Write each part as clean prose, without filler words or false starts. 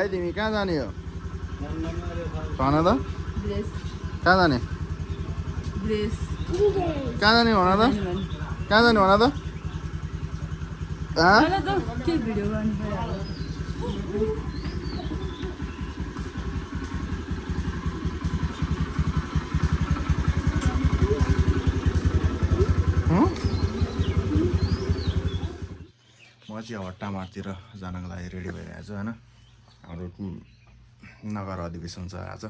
तिमी कहाँ जाने हो भन त कहाँ जाने कहाँ जाने भन त कहाँ जाने भन त म चाहिँ अब टामारतिर जानको लागि रेडी भइरहेको छु होइन हाम्रो नगर अधिवेशन छ आज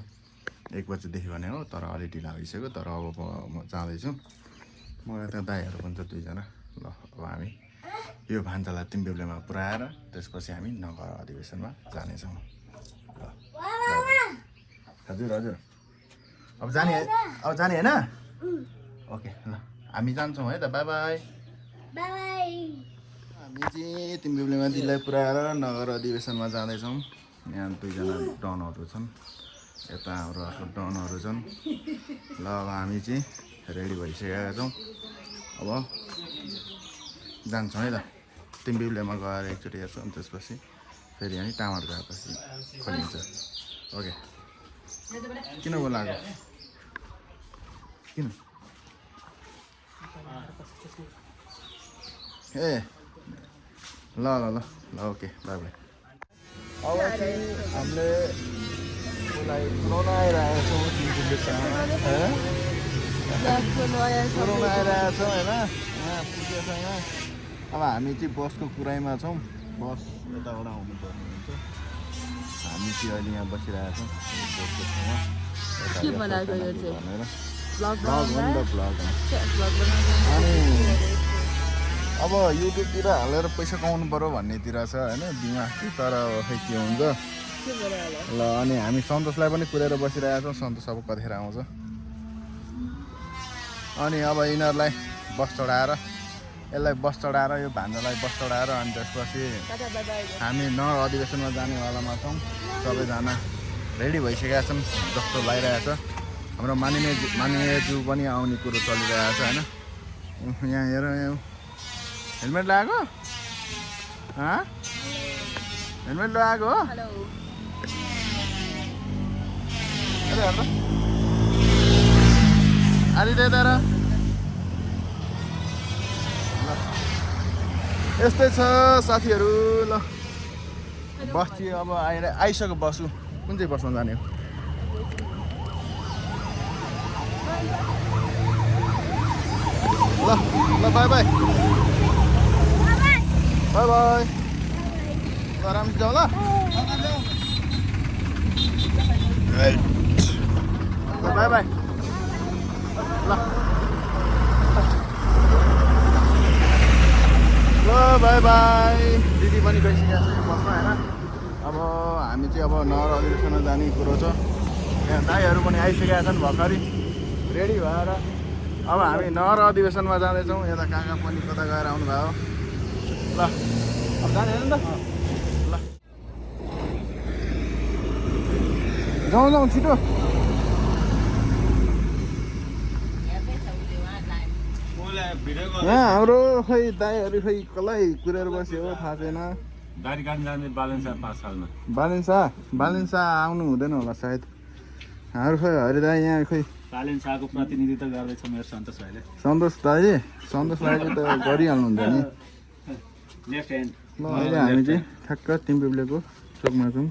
1 बजेदेखि भने हो तर अलि ढिला भइसक्यो तर अब म जाँदैछु मलाई त्यहाँ दाइहरू पनि छ 2 जना ल अब हामी यो भान्जालाई तिम्बेब्लेमा पुऱ्याएर त्यसपछि हामी नगर अधिवेशनमा जानेछौँ ल हजुर हजुर अब जाने होइन ओके ल हामी जान्छौँ है त बाई बाई हामी चाहिँ तिम्बेब्लेमा दिदीलाई पुऱ्याएर नगर अधिवेशनमा जाँदैछौँ यहाँ 2 जना डनहरू छन् यता हाम्रो अर्को डनहरू छन् ल अब हामी चाहिँ रेडी भइसकेका छौँ अब जान्छौँ है त तिम्बेब्लेमा गएर एकचोटि हेर्छौँ अनि त्यसपछि फेरि हामी टामार गएपछि खोलिन्छ ओके किन बोलाएको किन ए ल ल ल ल ओके बाई बाई अब चाहिँ हामीले उसलाई पुऱ्याउन आइरहेको छौँ पुऱ्याउन आइरहेको छौँ होइन यहाँ पुगेसँग अब हामी चाहिँ बसको कुराइमा छौँ बस यताबाट आउनुपर्ने हुन्छ हामी चाहिँ अहिले यहाँ बसिरहेको छौँ बसको ठाउँमा अनि अब युट्युबतिर हालेर पैसा कमाउनु पर्यो भन्नेतिर छ होइन दिमाग कि तर खै के हुन्छ ल अनि हामी सन्तोषलाई पनि कुरेर बसिरहेको छौँ सन्तोष अब कतिखेर आउँछ अनि अब यिनीहरूलाई बस चढाएर यसलाई बस चढाएर यो भान्जालाई बस चढाएर अनि त्यसपछि हामी नगर अधिवेशनमा जानेवालामा छौँ सबैजना रेडी भइसकेका छन् जस्तो लागिरहेको छ हाम्रो माननीय ज्यू पनि आउने कुरो चलिरहेको छ होइन यहाँ हेर हेलमेट लगाएको हेलमेट लगाएको हो अलि त्यही तर यस्तै छ साथीहरू ल बस चाहिँ अब आइसक्यो बसु कुन चाहिँ बसमा जाने हो ल ल बाई बाई बाई बाई ल राम्रो जाऊ ल बाई बाई ल ल बाई बाई दिदी पनि गइसकेको छ यो बसमा होइन अब हामी चाहिँ अब नगर अधिवेशनमा जाने कुरो छ यहाँ दाइहरू पनि आइसकेका छन् भर्खरै रेडी भएर अब हामी नगर अधिवेशनमा जाँदैछौँ यता कहाँ पनि कता गएर आउनुभयो ल अब जाने होइन त ल जाउँ छिटो यहाँ हाम्रो खै दाइहरू खै कसलाई कुरेर बस्यो हो थाहा छैन गाडी काट्न जाने बालेन्सा 5 सालमा बालेन्सा आउनु हुँदैन होला सायद हाम्रो खै हरिदा यहाँ खै बालेन्साको प्रतिनिधित्व गर्दैछ मेरो सन्तोष भाइले सन्तोष दाइ त गरिहाल्नुहुन्छ नि लेफ्ट ह्यान्ड ल अहिले हामी चाहिँ ठ्याक्क तिम्बेब्लेको चोकमा छौँ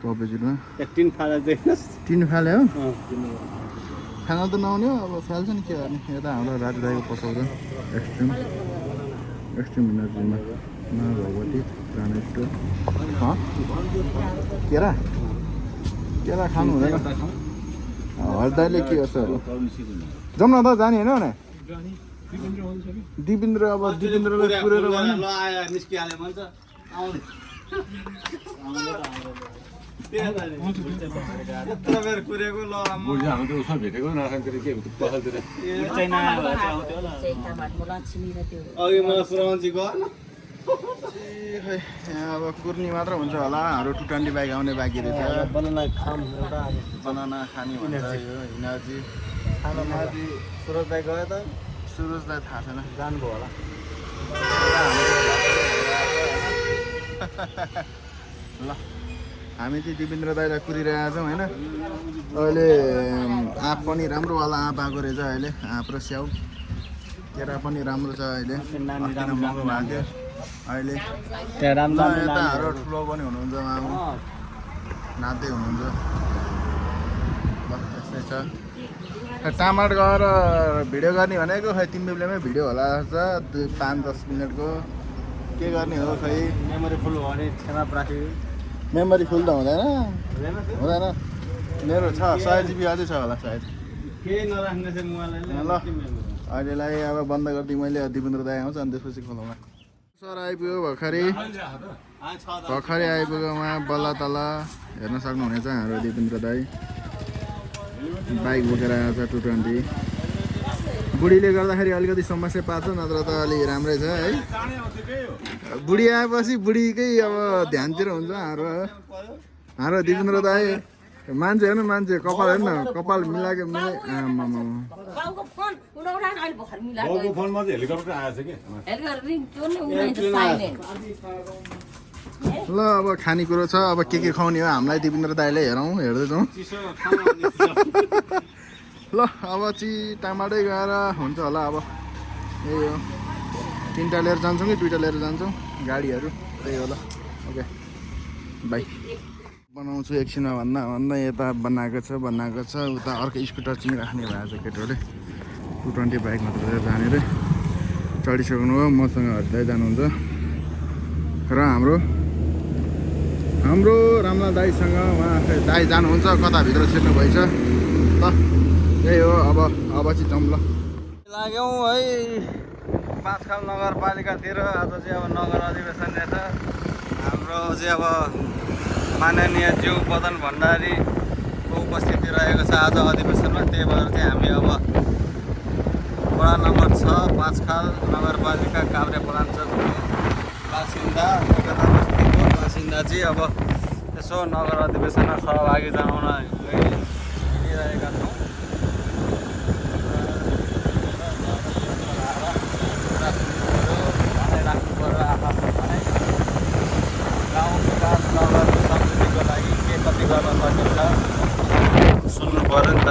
अपोजिटमा 3 फाला देख्नुहोस् 3 फाले हो खाना त नआउने हो अब फाल्छ नि के गर्ने यता हाम्रो राजु दाइको पसाउँछ एक्सट्रिम इनर्जीमा भगवती प्राण स्टोर केरा खानु हुँदैन हरिदाइले के गर्छ जाउँ न त जाने होइन भने दिपेन्द्रलाई पुरेर अब कुर्नी मात्र हुन्छ होला हाम्रो 220 बाइक आउने बाँकी रहेछ बनाना खाने भन्छ यो इनर्जी सुरज दाइ गयो त सुरज दाइ थाहा छैन जानुभयो होला ल हामी चाहिँ दिपेन्द्र दाइलाई कुरिरहेको छौँ होइन अहिले आँप पनि राम्रोवाला आँप आएको रहेछ अहिले आँप र स्याउ केरा पनि राम्रो छ अहिले अस्ति महँगो भएको थियो अहिले यताहरू ठुलो पनि हुनुहुन्छ मामु नाच्दै हुनुहुन्छ ल त्यस्तै छ टमाटर गएर भिडियो गर्ने भनेको खै तिम्रो बेलामै भिडियो होला जस्तो 5-10 मिनटको के गर्ने हो खै मेमोरी फुल भयो भने क्षमा प्रार्थी मेमोरी फुल त हुँदैन हुँदैन मेरो छ 100 GB अझै छ होला सायद केही नराख्ने चाहिँ ल अहिलेलाई अब बन्द गरिदिएँ मैले दिपेन्द्र दाइ आउँछ अनि त्यसपछि खोलाउँला सर आइपुग्यो भर्खरै आइपुग्यो उहाँ बल्ल तल हेर्न सक्नुहुनेछ हाम्रो दिपेन्द्र दाइ बाइक बोकेर आएको छ 220 बुढीले गर्दाखेरि अलिकति समस्या पाएको छ नत्र त अलि राम्रै छ है बुढी आएपछि बुढीकै अब ध्यानतिर हुन्छ हाम्रो दिपेन्द्र दाइ मान्छे हेर्नु मान्छे कपाल हेर्नु न कपाल मिलाएको बाउको फोनमा चाहिँ हेलिकप्टर आएछ कि ल अब खानेकुरो छ अब के खुवाउने हो हामीलाई दिपेन्द्र दाइले हेरौँ हेर्दैछौँ ल अब चाहिँ टमाटै गएर हुन्छ होला अब यही हो 3टा लिएर जान्छौँ कि 2टा लिएर जान्छौँ गाडीहरू त्यही हो ल ओके बाई बनाउँछु एकछिनमा भन्दा यता बनाएको छ उता अर्को स्कुटर चाहिँ राख्ने भएको छ केटोले 220 बाइक मात्र लिएर जाने रे चढिसक्नु हो मसँग हरिदाइ जानुहुन्छ र हाम्रो रामलाल दाइसँग उहाँ दाइ जानुहुन्छ कता भित्र छिर्नु भएछ ल यही हो अब चाहिँ जाउँ ल लाग्यौँ है पाँचखाल नगरपालिकातिर आज चाहिँ अब नगर अधिवेशन रहेछ हाम्रो चाहिँ अब माननीय ज्यू पदन भण्डारीको उपस्थिति रहेको छ आज अधिवेशनमा त्यही भएर चाहिँ हामी अब वडा नम्बर 6 पाँचखाल नगरपालिका काभ्रे पलाञ्चोकको बासिन्दा एकता बस्तीको बासिन्दा चाहिँ अब यसो नगर अधिवेशनमा सहभागी जनाउन हिँडिरहेका छौँ राख्नु पर्यो आफूलाई गाउँ विकास नगर समृद्धिको लागि के कति गर्न सकिन्छ सुन्नु पर्यो नि त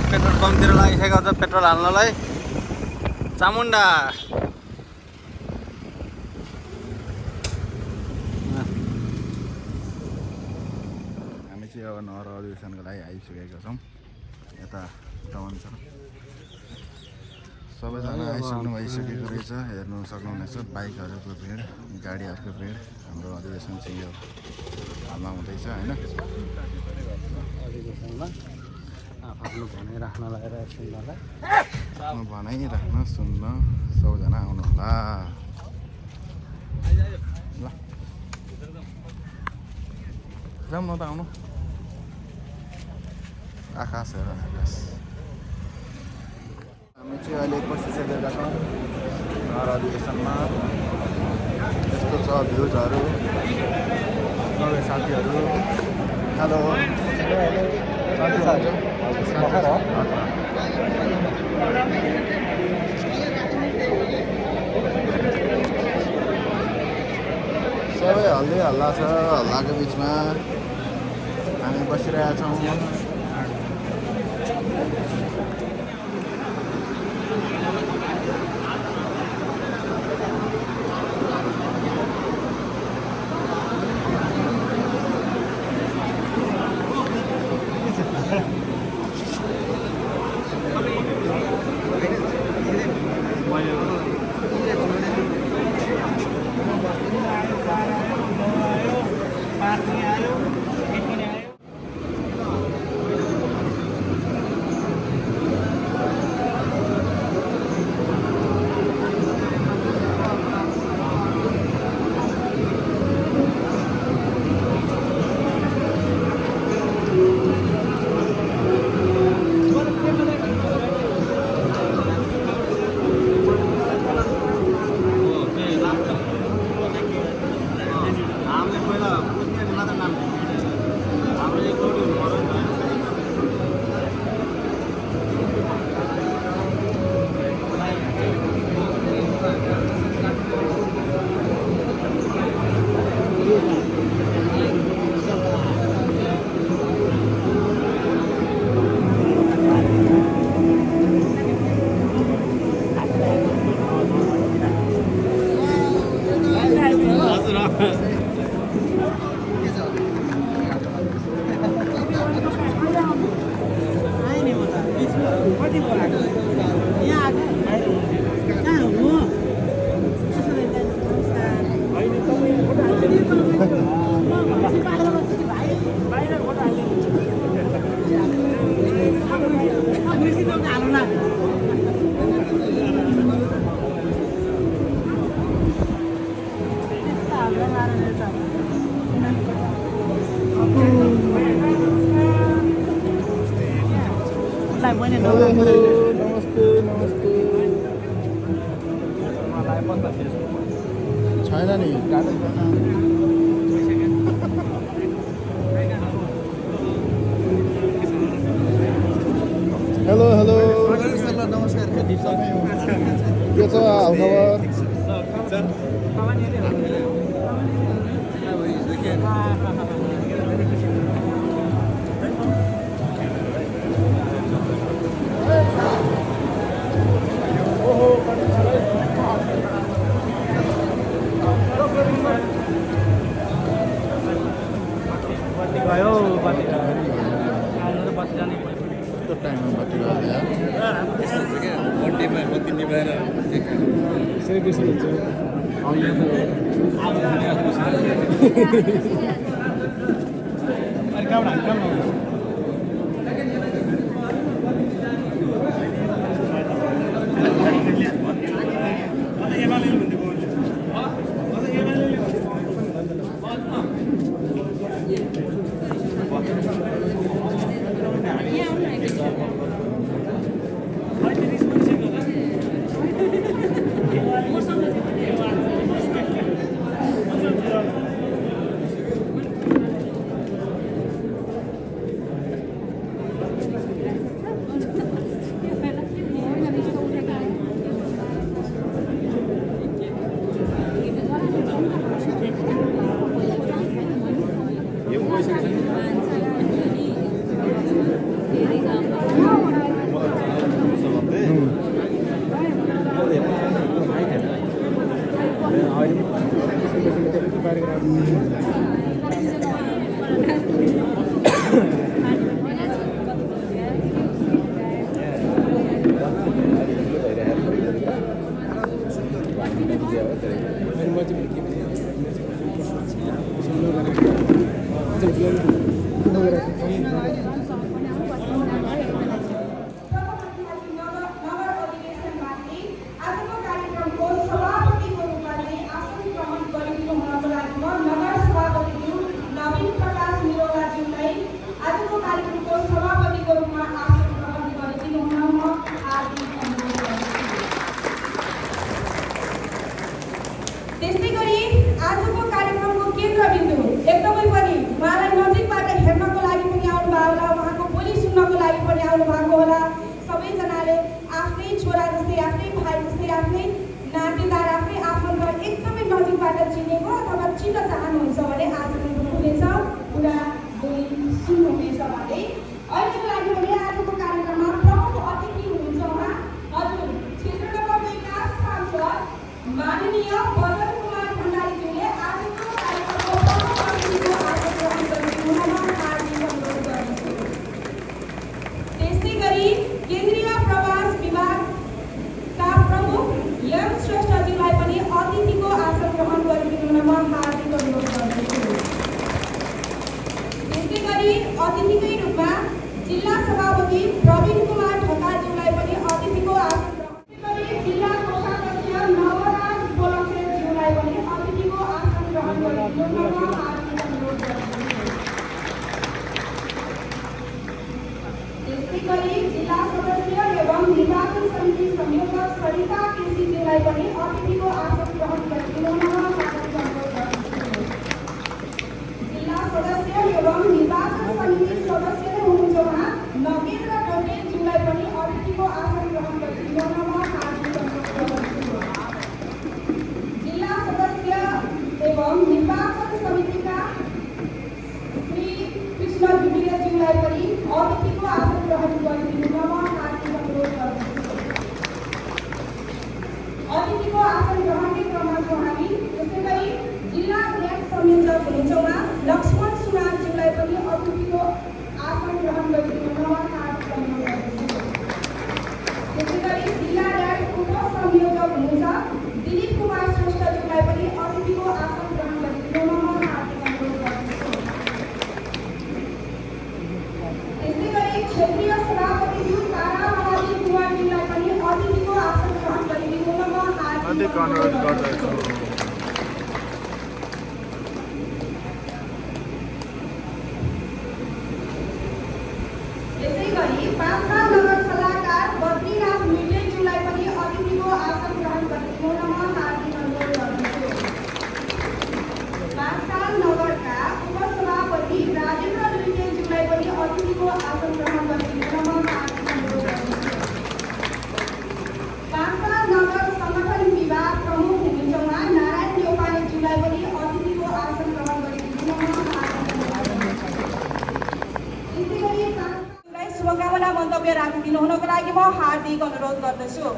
पेट्रोल पम्पतिर लागिसकेको छ पेट्रोल हाल्नलाई चामुण्डा हामी चाहिँ अब नगर अधिवेशनको लागि आइसकेका छौँ यता टाउन छ सबैजना आइसक्नु भइसकेको रहेछ हेर्नु सक्नुहुनेछ बाइकहरूको भिड गाडीहरूको भिड हाम्रो अधिवेशन चाहिँ यो हालमा हुँदैछ होइन अधिवेशनमा आफ्नो भनाइराख्नलाई र सुन्नलाई आफ्नो भनाइराख्न सुन्न सबैजना आउनु होला ल जाउँ न त आउनु आकाश हेर आकाश हामी चाहिँ अहिले बसिसकेका छौँ नगर अधिवेशनमा यस्तो छ भ्युजहरू सबै साथीहरू हेलो सबै हल्दै हल्ला छ हल्लाको बिचमा हामी बसिरहेका छौँ नमस्ते नमस्ते छैन नि काटै छैन हेलो हेलो नमस्कार के छ हालखबर टाइममा बत्ती Terima kasih. केन्द्रीय प्रवास विभागका प्रमुख एम श्रेष्ठजीलाई पनि अतिथिको आसन ग्रहण गरिदिनुमा हार्दिक अनुरोध गर्दछु। त्यसै गरी अतिथिकै रूपमा जिल्ला सभापति प्रवीण कुमार ढकालज्यूलाई पनि अतिथिको आसन ग्रहण गरी जिल्ला कोषाध्यक्ष नवराज बोलसेज्यूलाई पनि अतिथिको आसन ग्रहण गरिदिनुमा हार्दिक अनुरोध गर्दछु। त्यसै गरी जिल्ला सदस्य एवं निर्वाचन समिति संयोजक सरिता केसीज्यूलाई पनि अतिथिको आसन ग्रहण गरिदिनुमा हार्दिक अनुरोध गर्दछु। जिल्ला सदस्य एवं निर्वाचन समिति सदस्य हुनुहुन्छ उहाँ नगेन्द्र ढोटेलज्यूलाई पनि अतिथिको आसन ग्रहण गरिदिनुमा हार्दिक अनुरोध गर्दछु। जिल्ला सदस्य एवं निर्वाचन समितिका श्री कृष्ण विमिरेज्यूलाई पनि अतिथिको आसन ग्रहण गरिदिनुमा हार्दिक अनुरोध गर्दछु। अतिथिको आसन ग्रहणकै क्रममा छौँ हामी। त्यसै गरी जिल्ला अध्यक्ष संयोजक हुनुहुन्छ उहाँ लक्ष्मण सुनारज्यूलाई पनि अतिथिको आसन ग्रहण गरिदिनुमा हार्दिक अनुरोध गर्दछु। त्यसै गरी जिल्ला ड्याट उप संयोजक हुनुहुन्छ दिलीप कुमार श्रेष्ठज्यूलाई पनि अतिथिको आसन ग्रहण गरिदिनुमा हार्दिक अनुरोध गर्दछु। त्यसै गरी क्षेत्रीय सभापतिज्यू तारा महादेव कुमारज्यूलाई पनि अतिथिको आसन ग्रहण गरिदिनुमा हार्दिक अनुरोध गर्दछु। यसै गरी पाँचथर नगर सल्लाहकार बद्रीनाथ मिर्जेज्यूलाई पनि अतिथिको आसन ग्रहण गरिदिनुमा हार्दिक अनुरोध गर्दछु। पाँचथर नगरका उपसभापति राजेन्द्र मिर्जेज्यूलाई पनि अतिथिको आसन ग्रहण गरिदिनुमा हार्दिक अनुरोध गर्दछु। पाँचथर नगर संगठन विभाग प्रमुख हुनुहुन्छ उहाँ नारायण नेपालीज्यूलाई पनि अतिथिको आसन ग्रहण गरिदिनुमा हार्दिक अनुरोध गर्दछु। त्यसै गरी शुभकामना मन्तव्य राखिदिनु हुनको लागि म हार्दिक अनुरोध गर्दछु।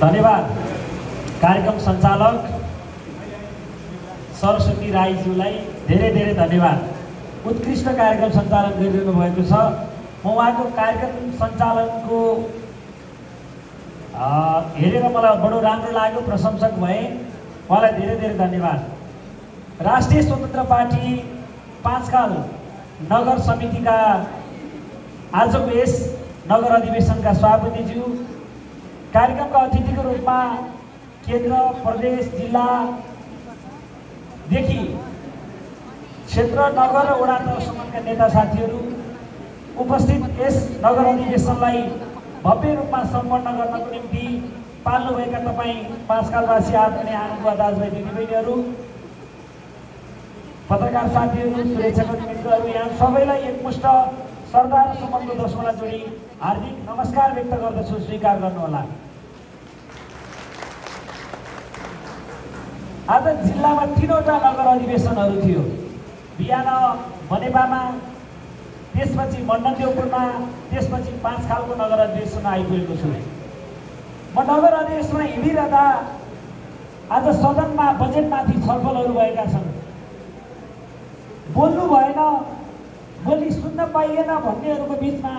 धन्यवाद। कार्यक्रम सञ्चालक सरस्वती राईज्यूलाई धेरै धेरै धन्यवाद। उत्कृष्ट कार्यक्रम सञ्चालन गरिरहनु भएको छ। म उहाँको कार्यक्रम सञ्चालनको हेरेर मलाई बडो राम्रो लाग्यो, प्रशंसक भए। उहाँलाई धेरै धेरै धन्यवाद। राष्ट्रिय स्वतन्त्र पार्टी पाँचखाल नगर समितिका आजको यस नगर अधिवेशनका सभापतिज्यू, कार्यक्रमका अतिथिको रूपमा केन्द्र, प्रदेश, जिल्लादेखि क्षेत्र, नगर र वडा तहसम्मका नेता साथीहरू उपस्थित यस नगर अधिवेशनलाई भव्य रूपमा सम्पन्न गर्नको निम्ति पाल्नुभएका तपाईँ पाँचखालवासी आदरणीय आनन्दवा दाजुभाइ दिदीबहिनीहरू, पत्रकार साथीहरू, सुरक्षाकर्मी मित्रहरू, यहाँ सबैलाई एकमुष्ट श्रद्धा र सम्मानको दशमला जोडी हार्दिक नमस्कार व्यक्त गर्दछु। स्वीकार गर्नुहोला। आज जिल्लामा 3वटा नगर अधिवेशनहरू थियो। बिहान बनेपामा, त्यसपछि मण्डनदेवपुरमा, त्यसपछि पाँचखालको नगर अधिवेशनमा आइपुगेको छु। म नगर अधिवेशनमा हिँडिरहँदा आज सदनमा बजेटमाथि छलफलहरू भएका छन्। बोल्नु भएन, बोली सुन्न पाइएन भन्नेहरूको बिचमा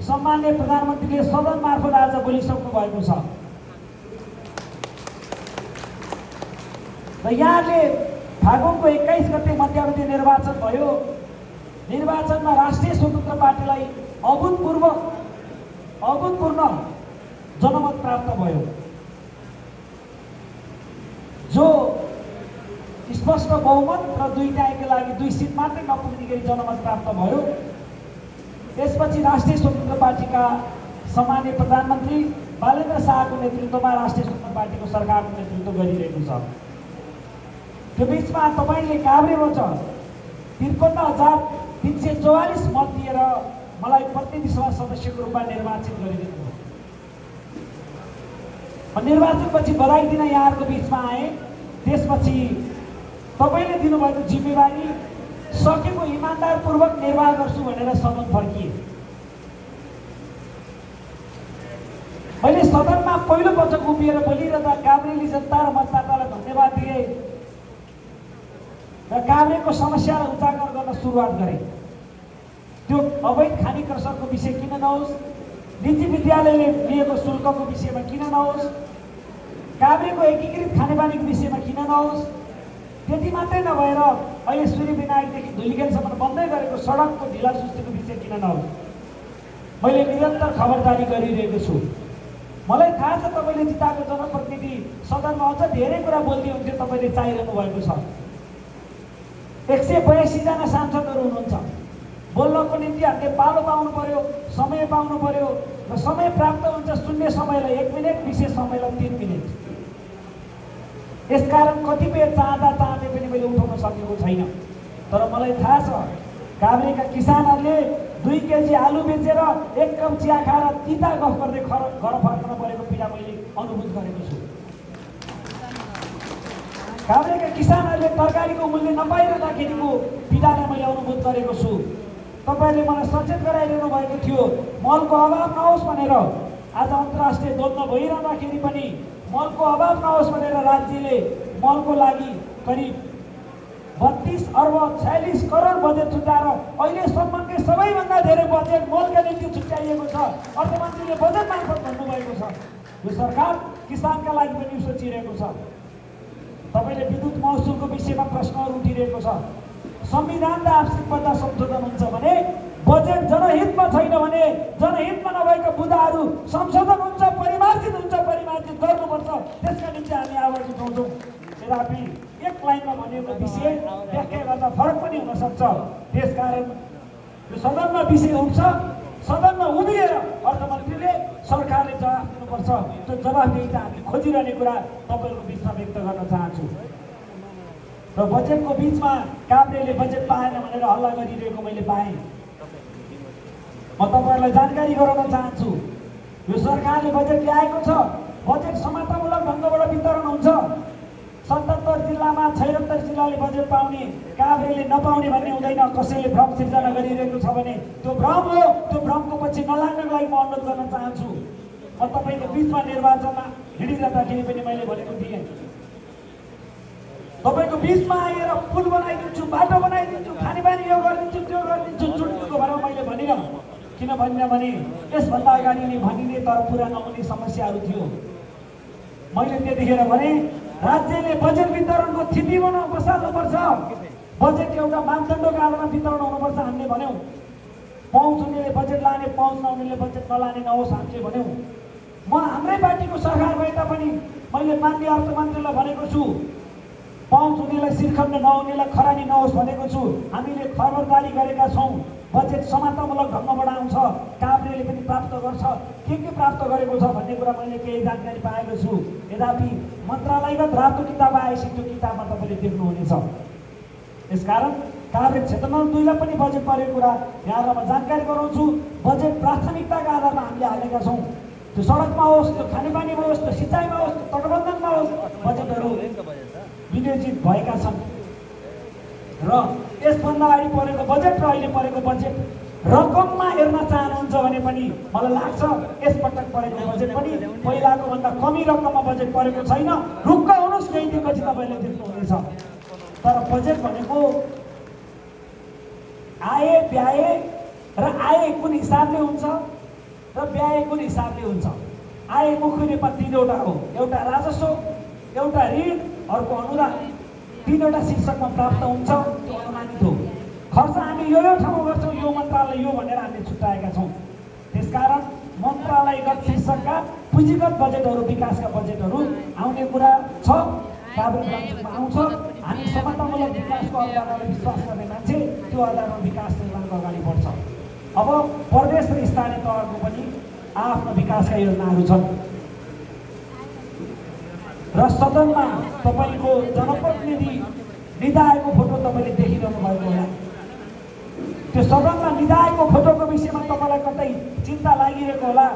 सम्माननीय प्रधानमन्त्रीले सदन मार्फत आज बोलिसक्नु भएको छ। र यहाँले फागुनको 21 गते मध्यावधि निर्वाचन भयो। निर्वाचनमा राष्ट्रिय स्वतन्त्र पार्टीलाई अभूतपूर्व जनमत प्राप्त भयो, जो स्पष्ट बहुमत र 2 टाइमका लागि 2 सिट मात्रै नपुग्ने गरी जनमत प्राप्त भयो। त्यसपछि राष्ट्रिय स्वतन्त्र पार्टीका सम्माननीय प्रधानमन्त्री बालेन्द्र शाहको नेतृत्वमा राष्ट्रिय स्वतन्त्र पार्टीको सरकारको नेतृत्व गरिरहेको छ। त्यो बिचमा तपाईँले काभ्रेबाट 53,344 मत दिएर मलाई प्रतिनिधि सभा सदस्यको रूपमा निर्वाचित गरिदिनु भयो। निर्वाचनपछि बधाई दिन यहाँहरूको बिचमा आएँ। त्यसपछि तपाईँले दिनुभएको जिम्मेवारी सकेको इमान्दारपूर्वक निर्वाह गर्छु भनेर सदन फर्किए। मैले सदनमा पहिलो पटक उभिएर बोलिरहँदा काभ्रेली जनता र मतदातालाई र काभ्रेको समस्यालाई उजागर गर्न सुरुवात गरे। त्यो अवैध खानी क्रसरको विषय किन नहोस्, निजी विद्यालयले लिएको शुल्कको विषयमा किन नहोस्, काभ्रेको एकीकृत खानेपानीको विषयमा किन नहोस्, त्यति मात्रै नभएर अहिले सूर्य विनायकदेखि धुलिखेलसम्म बन्दै गरेको सडकको ढिलासुस्तीको विषय किन नहोस्। मैले निरन्तर खबरदारी गरिरहेको छु। मलाई थाहा छ तपाईँले जिताएको जनप्रतिनिधि सदनमा अझ धेरै कुरा बोल्दै हुन्थ्यो, तपाईँले चाहिरहनु भएको छ। 182 जना सांसदहरू हुनुहुन्छ। बोल्नको निम्ति हामीले पालो पाउनु पर्यो, समय पाउनु पर्यो र समय प्राप्त हुन्छ शून्य समयलाई 1 मिनट, विशेष समयलाई 3 मिनट। यसकारण कतिपय चाहँदै पनि मैले उठाउन सकेको छैन। तर मलाई थाहा छ काभ्रेका किसानहरूले 2 केजी आलु बेचेर 1 कप चिया खाएर तिता गफ गर्दै घर फर्कन परेको पीडा मैले अनुभूत गरेको छु। काभ्रेका किसानहरूले तरकारीको मूल्य नपाइरहँदाखेरिको पीडालाई मैले अनुभूत गरेको छु। तपाईँहरूले मलाई सचेत गराइरहनु भएको थियो मलको अभाव नहोस् भनेर। आज अन्तर्राष्ट्रिय द्वन्द्व भइरहँदाखेरि पनि मलको अभाव नहोस् भनेर राज्यले मलको लागि करिब 32 अर्ब 46 करोड बजेट छुट्याएर अहिलेसम्मकै सबैभन्दा धेरै बजेट मलका निम्ति छुट्याइएको छ। अर्थमन्त्रीले बजेट मार्फत भन्नुभएको छ। यो सरकार किसानका लागि पनि सोचिरहेको छ। तपाईँले विद्युत महसुलको विषयमा प्रश्नहरू उठिरहेको छ। संविधान र आवश्यकता संशोधन हुन्छ भने बजेट जनहितमा छैन भने जनहितमा नभएका बुदाहरू संशोधन हुन्छ, परिमार्जित हुन्छ, परिमार्जित गर्नुपर्छ। त्यसका निम्ति हामी आवाज उठाउँछौँ। तथापि एक लाइनमा भनेको विषय व्याख्या गर्दा फरक पनि हुन सक्छ। त्यसकारण यो सदनमा विषय उठ्छ, सदनमा उभिएर अर्थमन्त्रीले सरकारले जवाफ दिनुपर्छ। त्यो जवाफदेहिता हामी खोजिरहने कुरा तपाईँहरूको बिचमा व्यक्त गर्न चाहन्छु। र बजेटको बिचमा काभ्रेले बजेट पाएन भनेर हल्ला गरिरहेको मैले पाएँ। म तपाईँहरूलाई जानकारी गराउन चाहन्छु, यो सरकारले बजेट ल्याएको छ। बजेट समानतामूलक ढङ्गबाट वितरण हुन्छ। 77 जिल्लामा 76 जिल्लाले बजेट पाउने, काभ्रेले नपाउने भन्ने हुँदैन। कसैले भ्रम सिर्जना गरिरहेको छ भने त्यो भ्रम हो। त्यो भ्रमको पछि नलाग्नको लागि म अनुरोध गर्न चाहन्छु। म तपाईँको बिचमा निर्वाचनमा हिँडिरहँदाखेरि पनि मैले भनेको थिएँ, तपाईँको बिचमा आएर पुल बनाइदिन्छु, बाटो बनाइदिन्छु, खानेपानी यो गरिदिन्छु, त्यो गरिदिन्छु, छुट्टीको भएर मैले भनिनँ। किन भनिनँ भने यसभन्दा अगाडि नै भनिने तर पुरा नहुने समस्याहरू थियो। मैले त्यतिखेर भने राज्यले बजेट वितरणको थिति बसाल्नुपर्छ। बजेट एउटा मापदण्डको आधारमा वितरण हुनुपर्छ हामीले भन्यौँ। पहुँच हुनेले बजेट लाने, पहुँच नहुनेले बजेट नलाने नहोस् हामीले भन्यौँ। म हाम्रै पार्टीको सरकार भए तापनि मैले माननीय अर्थमन्त्रीलाई भनेको छु, पहुँच हुनेलाई सिरखण्ड नहुनेलाई खरानी नहोस् भनेको छु। हामीले खबरदारी गरेका छौँ। बजेट समानतामूलक ढङ्गबाट आउँछ, काभ्रेले पनि प्राप्त गर्छ। के प्राप्त गरेको छ भन्ने कुरा मैले केही जानकारी पाएको छु। यद्यपि मन्त्रालयगत रातो किताब आएपछि त्यो किताबमा तपाईँले देख्नुहुनेछ। यसकारण काभ्रे क्षेत्र नम्बर 2 लाई पनि बजेट परेको कुरा यहाँलाई म जानकारी गराउँछु। बजेट प्राथमिकताका आधारमा हामीले हालेका छौँ। त्यो सडकमा होस्, त्यो खानेपानीमा होस्, त्यो सिँचाइमा होस्, त्यो तटबन्धनमा होस्, बजेटहरू विनियोजित भएका छन्। र यसभन्दा अगाडि परेको बजेट र अहिले परेको बजेट रकममा हेर्न चाहनुहुन्छ भने पनि मलाई लाग्छ यसपटक परेको बजेट पनि पहिलाको भन्दा कमी रकममा बजेट परेको छैन। ढुक्क हुनुहोस्, केही दिनपछि तपाईँले देख्नुहुनेछ। तर बजेट भनेको आय व्यय र आय कुन हिसाबले हुन्छ र व्यय कुन हिसाबले हुन्छ। आय मुख्य रूपमा 3वटा हो, एउटा राजस्व, एउटा ऋण, अर्को अनुदान। 3वटा शीर्षकमा प्राप्त हुन्छ, त्यो अनुमानित हो। खर्च हामी यो ठाउँमा गर्छौँ, यो मन्त्रालय यो भनेर हामीले छुट्याएका छौँ। त्यसकारण मन्त्रालयगत शीर्षकका पुँजीगत बजेटहरू, विकासका बजेटहरू आउने कुरा छ। काभ्रे बजेटमा आउँछ। हामी समानतामूलक विकासको आधारमा विश्वास गर्ने मान्छे, त्यो आधारमा विकास निर्माणको अगाडि बढ्छ। अब प्रदेश र स्थानीय तहको पनि आफ्नो विकासका योजनाहरू छन्। र सदनमा तपाईँको जनप्रतिनिधि निधाएको फोटो तपाईँले देखिरहनु भएको होला। त्यो सदनमा निधाएको फोटोको विषयमा तपाईँलाई कतै चिन्ता लागिरहेको होला।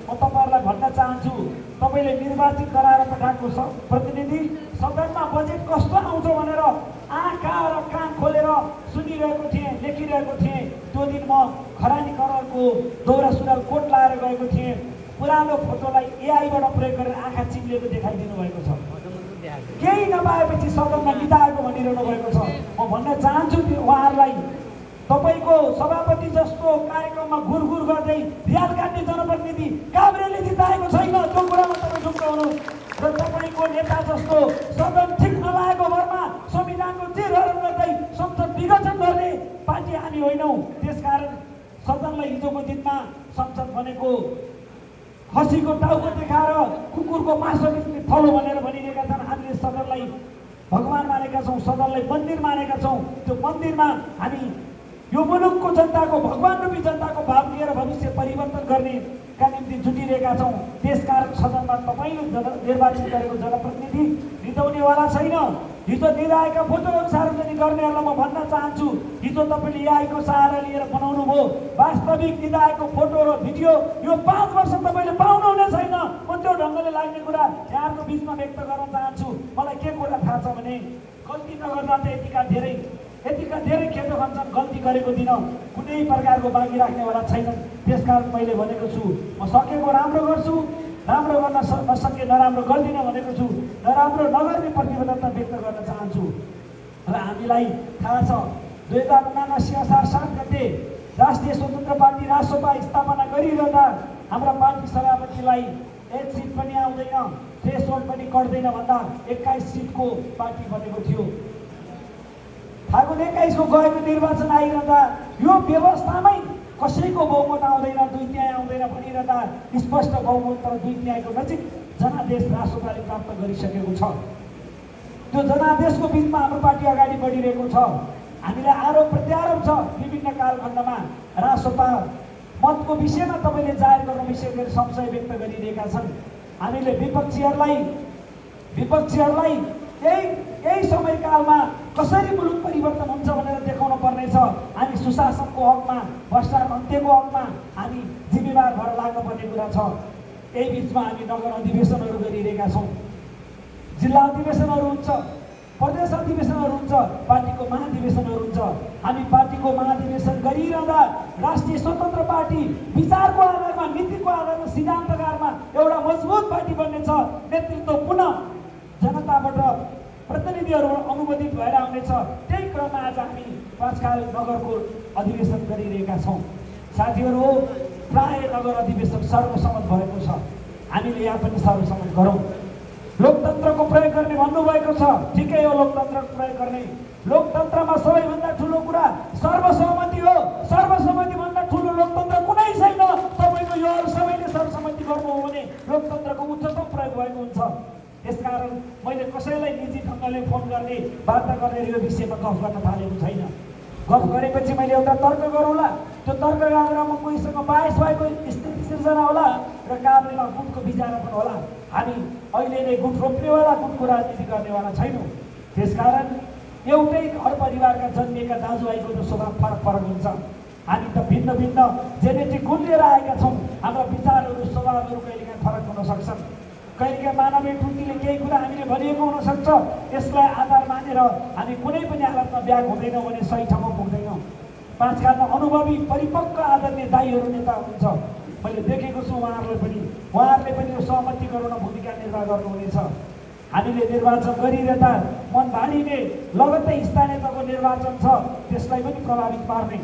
म तपाईँहरूलाई भन्न चाहन्छु, तपाईँले निर्वाचित गराएर पठाएको प्रतिनिधि सदनमा बजेट कस्तो आउँछ भनेर आँखा र कान खोलेर सुनिरहेको थिएँ, लेखिरहेको थिएँ। त्यो दिन म खरानी कलरको दौरा सुरुवाल कोट लाएर गएको थिएँ। पुरानो फोटोलाई एआईबाट प्रयोग गरेर आँखा चिम्लेको देखाइदिनु भएको छ। केही नपाएपछि सदनमा निधाएको भनिरहनु भएको छ। म भन्न चाहन्छु उहाँहरूलाई, तपाईँको सभापति जस्तो कार्यक्रममा घुरघुर गर्दै रियाल काट्ने जनप्रतिनिधि काभ्रेले जिताएको छैन, त्यो कुरामा तपाईँ ढुक्क हुनुहोस्। र तपाईँको नेता जस्तो सदन ठिक नलागेको भरमा संविधानको चेरहरण गर्दै संसद विघटन गर्ने पार्टी हामी होइनौँ। त्यसकारण सदनलाई हिजोको दिनमा संसद भनेको खसीको टाउको देखाएर कुकुरको मासु बेच्ने थलो भनेर भनिरहेका छन्। हामीले सदनलाई भगवान मानेका छौँ, सदनलाई मन्दिर मानेका छौँ। त्यो मन्दिरमा हामी यो मुलुकको जनताको, भगवान रूपी जनताको भाव लिएर भविष्य परिवर्तन गर्नेका निम्ति जुटिरहेका छौँ। त्यसकारण सदनमा तपाईँले निर्वाचित गरेको जनप्रतिनिधि रिसाउनेवाला छैन। हिजो दिइरहेका फोटोहरू सार्वजनिक गर्नेहरूलाई म भन्न चाहन्छु, हिजो तपाईँले एआईको सहारा लिएर बनाउनु भयो वास्तविक दिइरहेको फोटो र भिडियो यो 5 वर्ष तपाईँले पाउनुहुने छैन। म त्यो ढङ्गले लाग्ने कुरा यहाँको बिचमा व्यक्त गर्न चाहन्छु। मलाई के कुरा थाहा छ भने गल्ती नगर्दा त यतिका धेरै खेतो खान्छन्, गल्ती गरेको दिन कुनै प्रकारको बाँकी राख्नेवाला छैनन्। त्यसकारण मैले भनेको छु, म सकेको राम्रो गर्छु, राम्रो गर्न नसके नराम्रो गर्दिनँ भनेको छु, नराम्रो नगर्ने प्रतिबद्धता व्यक्त गर्न चाहन्छु। र हामीलाई थाहा छ 2079 असार 7 गते राष्ट्रिय स्वतन्त्र पार्टी रासोपा स्थापना गरिरहँदा हाम्रा पार्टी सभापतिलाई 1 सिट पनि आउँदैन, थ्रेसहोल्ड पनि कट्दैन भन्दा 21 सिटको पार्टी बनेको थियो। फागुन 21 को गएको निर्वाचन आइरहँदा यो व्यवस्थामै कसैको बहुमत आउँदैन, 2/3 आउँदैन भनिरहँदा स्पष्ट बहुमत तर 2/3 नजिक जनादेश रासोपाले प्राप्त गरिसकेको छ। त्यो जनादेशको बिचमा हाम्रो पार्टी अगाडि बढिरहेको छ। हामीलाई आरोप प्रत्यारोप छ विभिन्न कालखण्डमा। रासोपा मतको विषयमा तपाईँले जाहेर गर्न विषय गरी संशय व्यक्त गरिरहेका छन्। हामीले विपक्षीहरूलाई यही समयकालमा कसरी मुलुक परिवर्तन हुन्छ भनेर देखाउन पर्नेछ। हामी सुशासनको हकमा, भ्रष्टाचार अन्त्यको हकमा हामी जिम्मेवार भएर लाग्नुपर्ने कुरा छ। यही बिचमा हामी नगर अधिवेशनहरू गरिरहेका छौँ, जिल्ला अधिवेशनहरू हुन्छ, प्रदेश अधिवेशनहरू हुन्छ, पार्टीको महाधिवेशनहरू हुन्छ। हामी पार्टीको महाधिवेशन गरिरहँदा राष्ट्रिय स्वतन्त्र पार्टी विचारको आधारमा, नीतिको आधारमा, सिद्धान्तकारमा एउटा मजबुत पार्टी बन्नेछ। नेतृत्व पुनः जनताबाट प्रतिनिधिहरू अनुमोदित भएर आउनेछ। त्यही क्रममा आज हामी पाँचखाल नगरको अधिवेशन गरिरहेका छौँ। साथीहरू, प्राय नगर अधिवेशन सर्वसम्मत भएको छ। हामीले यहाँ पनि सर्वसम्मत गरौँ। लोकतन्त्रको प्रयोग गर्ने भन्नुभएको छ, ठिकै हो, लोकतन्त्रको प्रयोग गर्ने। लोकतन्त्रमा सबैभन्दा ठुलो कुरा सर्वसहमति हो। सर्वसहमतिभन्दा ठुलो लोकतन्त्र कुनै छैन। तपाईँको यो अरू सबैले सर्वसहमति गर्नु हो भने लोकतन्त्रको उच्चतम प्रयोग भएको हुन्छ। यसकारण मैले कसैलाई निजी ढङ्गले फोन गर्ने, वार्ता गर्ने यो विषयमा गफ गर्न थालेको छैन। गफ गरेपछि मैले एउटा तर्क गरौँला, त्यो तर्क आधारमा कोहीसँग बायस भएको स्थिति सिर्जना होला र काभ्रेमा गुटको विचार पनि होला। हामी अहिले नै गुट रोप्नेवाला, गुटको राजनीति गर्नेवाला छैनौँ। त्यसकारण एउटै घर परिवारका जन्मिएका दाजुभाइको जो स्वभाव फरक हुन्छ। हामी त भिन्न भिन्न जेनेटिक गुण लिएर आएका छौँ। हाम्रा विचारहरू, स्वभावहरू कहिलेकाहीँ फरक हुन सक्छन्। कहिलेकाहीँ मानवीय त्रुटिले केही कुरा हामीले भनिएको हुनसक्छ। यसलाई आधार मानेर हामी कुनै पनि हालतमा ब्याग हुँदैनौँ भने सही ठाउँमा पुग्दैनौँ। पाँचखालमा अनुभवी परिपक्व आदरणीय दाईहरू नेता हुनुहुन्छ। मैले देखेको छु उहाँहरूले पनि यो सहमति गराउन भूमिका निर्वाह गर्नुहुनेछ। हामीले निर्वाचन गरिरहँदा मन भाडीले लगत्तै स्थानीय तहको निर्वाचन छ, त्यसलाई पनि प्रभावित पार्ने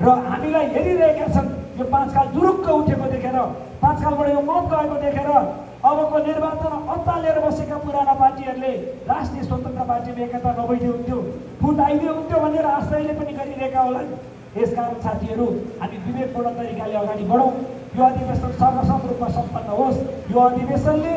र हामीलाई हेरिरहेका छन्। यो पाँचखाल जुरुक्क उठेको देखेर, पाँचखालबाट यो मत गएको देखेर अबको निर्वाचन अत्तालिएर बसेका पुराना पार्टीहरूले राष्ट्रिय स्वतन्त्र पार्टीमा एकता नभइदियो हुन्थ्यो, फुट आइदियो हुन्थ्यो भनेर आश्रयले पनि गरिरहेका होलान्। यसकारण साथीहरू, हामी विवेकपूर्ण तरिकाले अगाडि बढौँ। यो अधिवेशन सर्वसम्म रूपमा सम्पन्न होस्। यो अधिवेशनले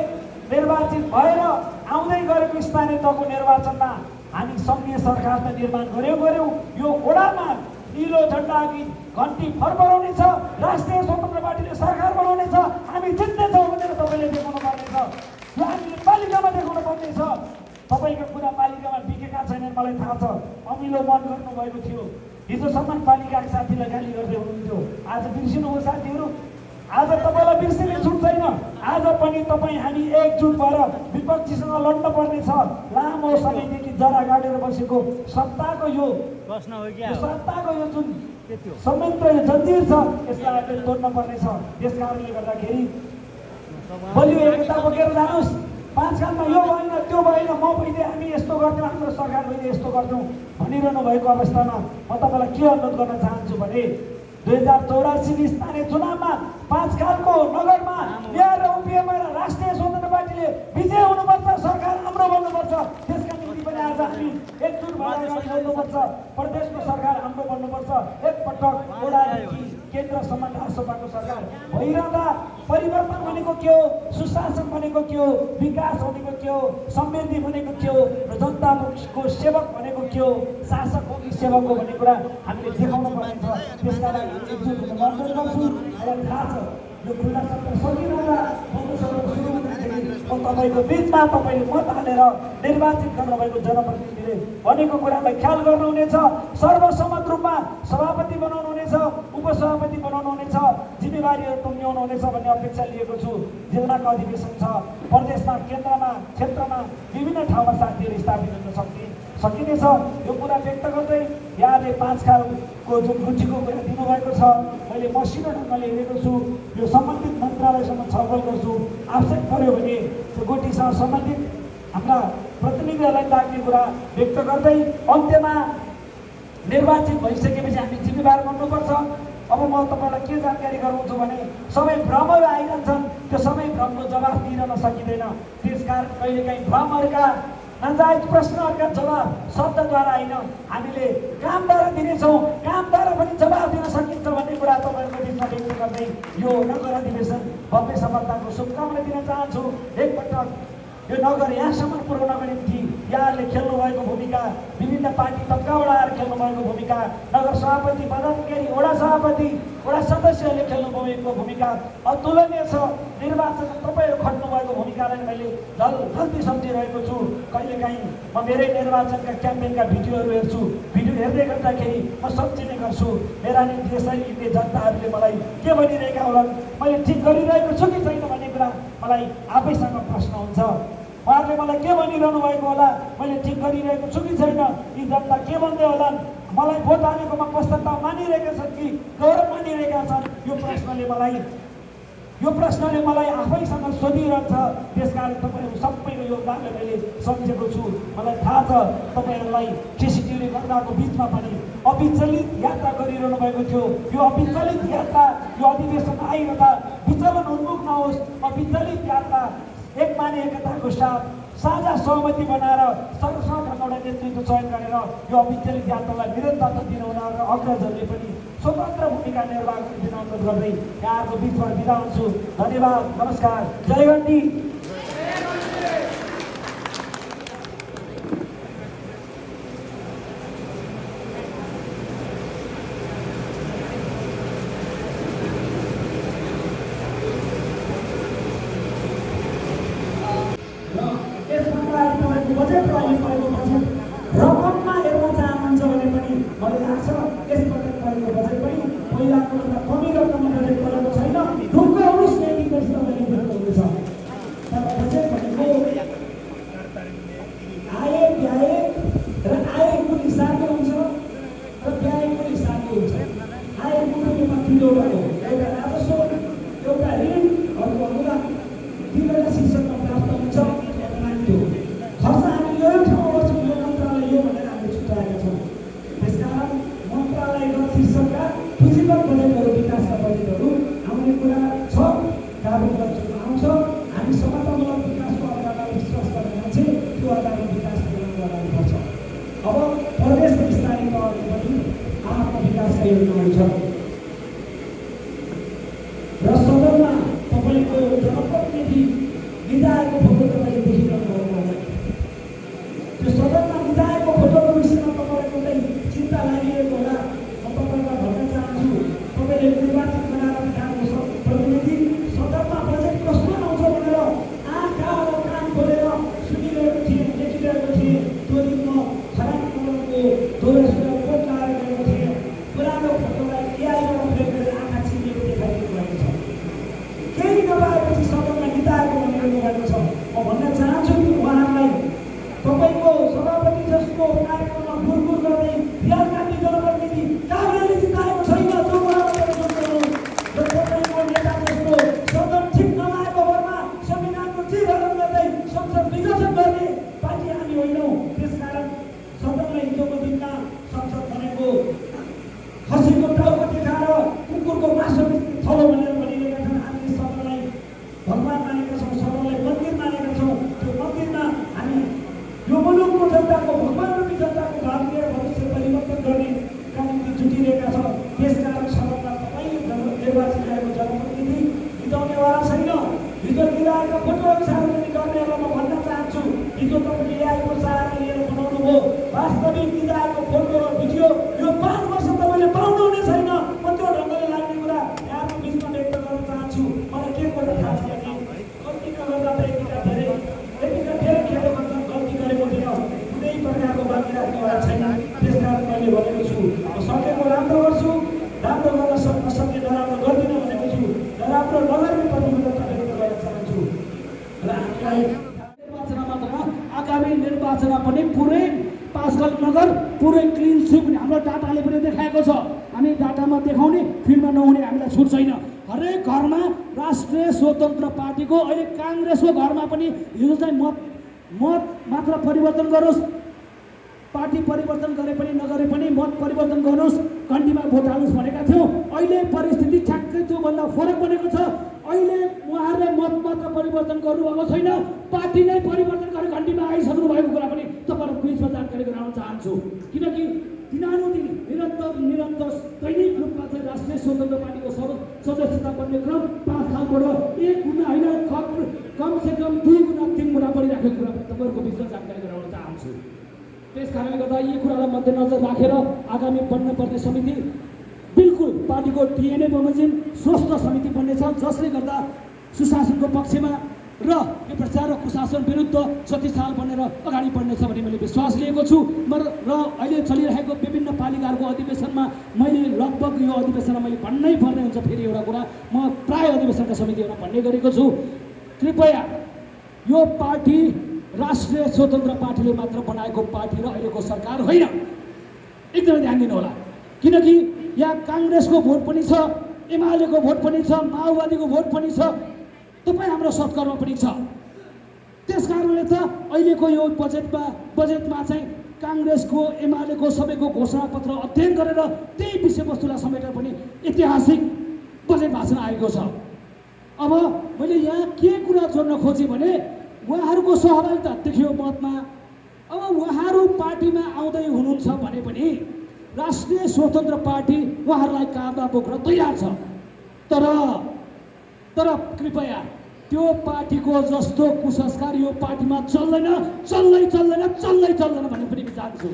निर्वाचित भएर आउँदै गरेको स्थानीय तहको निर्वाचनमा हामी सङ्घीय सरकार त निर्माण गऱ्यौँ। यो ओडामा नीलो झन्डा अघि घन्टी फरफराउनेछ। राष्ट्रिय स्वतन्त्र पार्टीले सरकार बनाउनेछ। हामी जित्नेछौँ भनेर तपाईँले देखाउनु पर्नेछ। यो हामीले पालिकामा देखाउनु पर्नेछ। तपाईँको कुरा पालिकामा बिकेका छैनन्, मलाई थाहा छ। अमिलो मन गर्नुभएको थियो। हिजोसम्म पालिकाका साथीलाई गाली गर्दै हुनुहुन्थ्यो। आज बिर्सिनुभयो साथीहरू। आज तपाईँलाई बिर्सिने छुट छैन। आज पनि तपाईँ हामी एकजुट भएर विपक्षीसँग लड्न पर्नेछ। लामो समयदेखि जरा गाडेर बसेको सत्ताको यो जुन संयन्त्र, यो जन्जिर छ, यसलाई हामीले तोड्न पर्नेछ। यस कारणले गर्दाखेरि बलियो एकता बोकेर जानुहोस्। 5 सालमा यो भएन त्यो भएन म पहिले हामी यस्तो गर्थ्यौँ हाम्रो सरकार पहिले यस्तो गर्थ्यौँ भनिरहनु भएको अवस्थामा म तपाईँलाई के अनुरोध गर्न चाहन्छु भने 2084 स्थानीय चुनावमा 5 खालको नगरमा मेयर र उपिएममा र राष्ट्रिय स्वतन्त्र पार्टीले विजय हुनुपर्छ, सरकार हाम्रो बन्नुपर्छ। त्यसका निम्ति पनि आज हामी एकजुट भएर अगाडि बढ्नुपर्छ। प्रदेशको सरकार हाम्रो बन्नुपर्छ। एकपटक वडादेखि केन्द्रसम्म राष्ट्रसभाको सरकार भइरहँदा परिवर्तन भनेको के हो, सुशासन भनेको के हो, विकास भनेको के हो, समृद्धि भनेको के हो र जनताको सेवक भनेको के हो, शासक हो कि सेवक हो भन्ने कुरा हामीले देखाउनु पर्ने छ। त्यसका लागि एकजुट हुन अनुरोध गर्छु। मलाई थाहा छ यो खुल्ला सत्र सकिरहँदा सुरु हुँदाखेरि म तपाईँको बिचमा तपाईँले मत हालेर निर्वाचित गर्नुभएको जनप्रतिनिधिले भनेको कुरालाई ख्याल गर्नुहुनेछ। सर्वसम्मत रूपमा सभापति बनाउनुहुनेछ, उपसभापति बनाउनुहुनेछ, जिम्मेवारीहरू टुङ्ग्याउनुहुनेछ भन्ने अपेक्षा लिएको छु। जिल्लाको अधिवेशन छ, प्रदेशमा, केन्द्रमा, क्षेत्रमा विभिन्न ठाउँमा शान्तिहरू स्थापित हुन सकिनेछ। यो कुरा व्यक्त गर्दै यहाँले 5 खालको जुन रुचिको कुरा दिनुभएको छ मैले मसिनो ढङ्गले हेरेको छु। यो सम्बन्धित मन्त्रालयसँग छलफल गर्छु। आवश्यक पर्यो भने त्यो गोटीसँग सम्बन्धित हाम्रा प्रतिनिधिहरूलाई लाग्ने कुरा व्यक्त गर्दै अन्त्यमा निर्वाचित भइसकेपछि हामी जिम्मेवार बन्नुपर्छ। अब म तपाईँलाई के जानकारी गराउँछु भने सबै भ्रमहरू आइरहन्छन्, त्यो सबै भ्रमको जवाफ दिइरहन सकिँदैन। त्यसकारण कहिलेकाहीँ भ्रमहरूका नाजायज प्रश्नहरूका जवाब शब्दद्वारा होइन, हामीले कामद्वारा दिनेछौँ, कामद्वारा पनि जवाब दिन सकिन्छ भन्ने कुरा तपाईँहरूको बिचमा व्यक्त गर्दै यो नगर अधिवेशन भव्य सफलताको शुभकामना दिन चाहन्छु। एकपटक यो नगर यहाँसम्म पुर्याउनको निम्ति यहाँहरूले खेल्नुभएको भूमिका, विभिन्न पार्टी तब्काबाट आएर खेल्नुभएको भूमिका, नगर सभापति, पदाधिकारी, वडा सभापति, वडा सदस्यहरूले खेल्नुभएको भूमिका अतुलनीय छ। निर्वाचनमा तपाईँहरू खट्नुभएको भूमिकालाई मैले जल्दी सम्झिरहेको छु। कहिलेकाहीँ म मेरै निर्वाचनका क्याम्पेनका भिडियोहरू हेर्छु, भिडियो हेर्दै गर्दाखेरि म सम्झिने गर्छु मेरा निम्ति यसरी जनताहरूले मलाई के भनिरहेका होलान्, मैले ठिक गरिरहेको छु कि छैन भन्ने कुरा मलाई आफैसँग प्रश्न हुन्छ। उहाँहरूले मलाई के भनिरहनु भएको होला, मैले ठिक गरिरहेको छु कि छैन, यी जनता के भन्दै होलान्, मलाई भोट हालेकोमा पश्चाताप मानिरहेका छन् कि गौरव मानिरहेका छन्, यो प्रश्नले मलाई आफैसँग सोधिरहन्छ। त्यसकारण तपाईँहरू सबैको योगदानले मैले सम्झेको छु। मलाई थाहा छ तपाईँहरूलाई सिसिटिभीले गर्दाको बिचमा पनि अविचलित यात्रा गरिरहनु भएको थियो। यो अविचलित यात्रा यो अधिवेशन आइरहँदा विचलन उन्मुख नहोस्, अविचलित यात्रा एक माने एकताको साथ साझा सहमति बनाएर सर्वसम्मत एउटा नेतृत्व चयन गरेर यो अविचलित यात्रालाई निरन्तरता दिनुहुन र अग्रजहरूले पनि स्वतन्त्र भूमिका निर्वाह गरिदिन अनुरोध गर्दै यहाँहरूको बिचमा बिदा हुन्छु। धन्यवाद, नमस्कार, जय गण्डी। रकममा हेर्न चाहनुहुन्छ भने पनि मलाई लाग्छ यसपटक गरेको बजेट पनि पहिलाको भन्दा कमी रकममा बजेट गरेको छैन। ढुक्क होस् नेतृत्व तपाईँले देख्नुहुनेछ। तर बजेट भनेको आय व्यय र आय कुन हिसाबले हुन्छ र व्यय कुन हिसाबले हुन्छ। आय कुन दुईवटा हो, एउटा राजस्व, एउटा ऋण, अर्को अनुदान। दुईवटा शीर्षकमा प्राप्त हुन्छ। खर्च हामी यो ठाउँमा गर्छौँ, यो मन्त्रालय यो भनेर हामीले छुट्याएका छौँ। त्यसकारण मन्त्रालयगत शीर्षकका पुँजीगत बजेटहरू, विकासका बजेटहरू आउने कुरा छ। कार्यक्रमहरू आउँछ। हामी समतामूलक विकासको आधारमा विश्वास गर्ने मान्छे त्यो आधारमा विकास निर्माण गर्न पर्छ। अब प्रदेश र स्थानीय तहले पनि आफ्नो विकासका योजनाहरू छ र सदनमा तपाईँको जनप्रतिनिधि विधायकको फोटो तपाईँले देखिरहनु भएको होला। त्यो सदनमा विधायकको फोटोको विषयमा तपाईँलाई कुनै चिन्ता लागिरहेको होला। म तपाईँलाई भन्न चाहन्छु, तपाईँले निर्वाचित बनाएर बिहारको प्रतिनिधि सदनमा बजेट कस्तो आउँछ भनेर आँखा र कान खोलेर सुनिरहेको थिएँ, देखिरहेको थिएँ। त्यो दिन म खराब कलरको दोहोरो कोट लगाएर गएको थिएँ। पुरानो फोटोलाई एआईबाट प्रयोग गरेर आँखा चिनिएको देखाइदिनु भएको छ। केही नपाएपछि सदनमा विधायकको भनिरहनु भएको छ। म भन्न चाहन्छु कि उहाँहरूलाई तपाईँको सभापति जसको कार्यक्रममा गुरगुर गर्दै रियाल गान्धी जनप्रतिनिधि काभ्रेले जिताएको छैन, जो उहाँलाई र तपाईँको नेता जसको सदन ठिक नलागेको भरमा संविधानको चिरहरण गर्दै लगाएका फोटोहरू सार्वजनिक गर्नेहरूलाई म भन्न चाहन्छु, हिजो तपाईँले ल्याएको सहारा लिएर बनाउनु भयो, वास्तविक दिँदाको फोटो र भिडियो यो 5 वर्ष तपाईँले पाउनु हुने छैन। म त्यो ढङ्गले लाग्ने कुरा यहाँको बिचमा व्यक्त गर्न चाहन्छु। मलाई के कुरा थाहा छ कि गल्ती नगर्दा त यतिका धेरै खेर भन्छन् गल्ती गरेको थिएन, कुनै प्रकारको बाँकी राख्नेवाला छैन। त्यस कारण मैले भनेको छु सकेको राम्रो गर्छु, राम्रो गर्न नसके नराम्रो गर्दिनँ भनेको छु, नराम्रो नगर्ने प्रतिबद्धता व्यक्त गर्न चाहन्छु। र हामीलाई निर्वाचनमा मात्र आगामी निर्वाचनमा पनि पुरै पासगल नगर पुरै क्लिन स्विप हाम्रो डाटाले पनि देखाएको छ। हामी डाटामा देखाउने फिल्डमा नहुने हामीलाई छुट छैन। हरेक घरमा राष्ट्रिय स्वतन्त्र पार्टीको अहिले काङ्ग्रेसको घरमा पनि हिजो चाहिँ मत मात्र परिवर्तन गरोस्, पार्टी परिवर्तन गरे पनि नगरे पनि मत परिवर्तन गर्नुहोस्, कन्टीमा भोट हाल्नुहोस् भनेका थियौँ। अहिले परिस्थिति ठ्याक्कै त्योभन्दा फरक बनेको छ। अहिले उहाँहरूले मत मात्र परिवर्तन गर्नुभएको छैन, पार्टी नै परिवर्तन गरेर घन्टीमा आइसक्नु भएको कुरा पनि तपाईँहरूको बिचमा जानकारी गराउन चाहन्छु। किनकि दिनानुदिन निरन्तर दैनिक रूपमा चाहिँ राष्ट्रिय स्वतन्त्र पार्टीको सदस्यता बन्ने क्रम 5 सालबाट 1 गुणा होइन कमसेकम 2 गुणा 3 गुणा बढिराखेको कुरा पनि तपाईँहरूको बिचमा जानकारी गराउन चाहन्छु। त्यस कारणले गर्दा यी कुरालाई मध्यनजर राखेर आगामी बन्नुपर्ने समिति बिल्कुल पार्टीको डिएनए बमोजिम स्वस्थ समिति बन्नेछ, जसले गर्दा सुशासनको पक्षमा र यो भ्रष्टाचार र कुशासन विरुद्ध शक्तिशाली बनेर अगाडि बढ्नेछ भन्ने मैले विश्वास लिएको छु। र अहिले चलिरहेको विभिन्न पालिकाहरूको अधिवेशनमा मैले लगभग यो अधिवेशनमा मैले भन्नै पर्ने हुन्छ, फेरि एउटा कुरा म प्राय अधिवेशनका समितिहरूमा भन्ने गरेको छु, कृपया यो पार्टी राष्ट्रिय स्वतन्त्र पार्टीले मात्र बनाएको पार्टी र अहिलेको सरकार होइन। एकदमै ध्यान दिनु होला, किनकि यहाँ काङ्ग्रेसको भोट पनि छ, एमालेको भोट पनि छ, माओवादीको भोट पनि छ, तपाईँ हाम्रो सत्कर्म पनि छ। त्यस कारणले त अहिलेको यो बजेटमा चाहिँ काङ्ग्रेसको एमालेको सबैको घोषणापत्र अध्ययन गरेर त्यही विषयवस्तुलाई समेटेर पनि ऐतिहासिक बजेट भाषण आएको छ। अब मैले यहाँ के कुरा जोड्न खोजेँ भने उहाँहरूको सहभागिता देखियो मतमा। अब उहाँहरू पार्टीमा आउँदै हुनुहुन्छ भने पनि राष्ट्रिय स्वतन्त्र पार्टी उहाँहरूलाई काँधमा बोक्न तयार छ। तर कृपया त्यो पार्टीको जस्तो कुसंस्कार यो पार्टीमा चल्दैन भन्ने पनि चाहन्छु।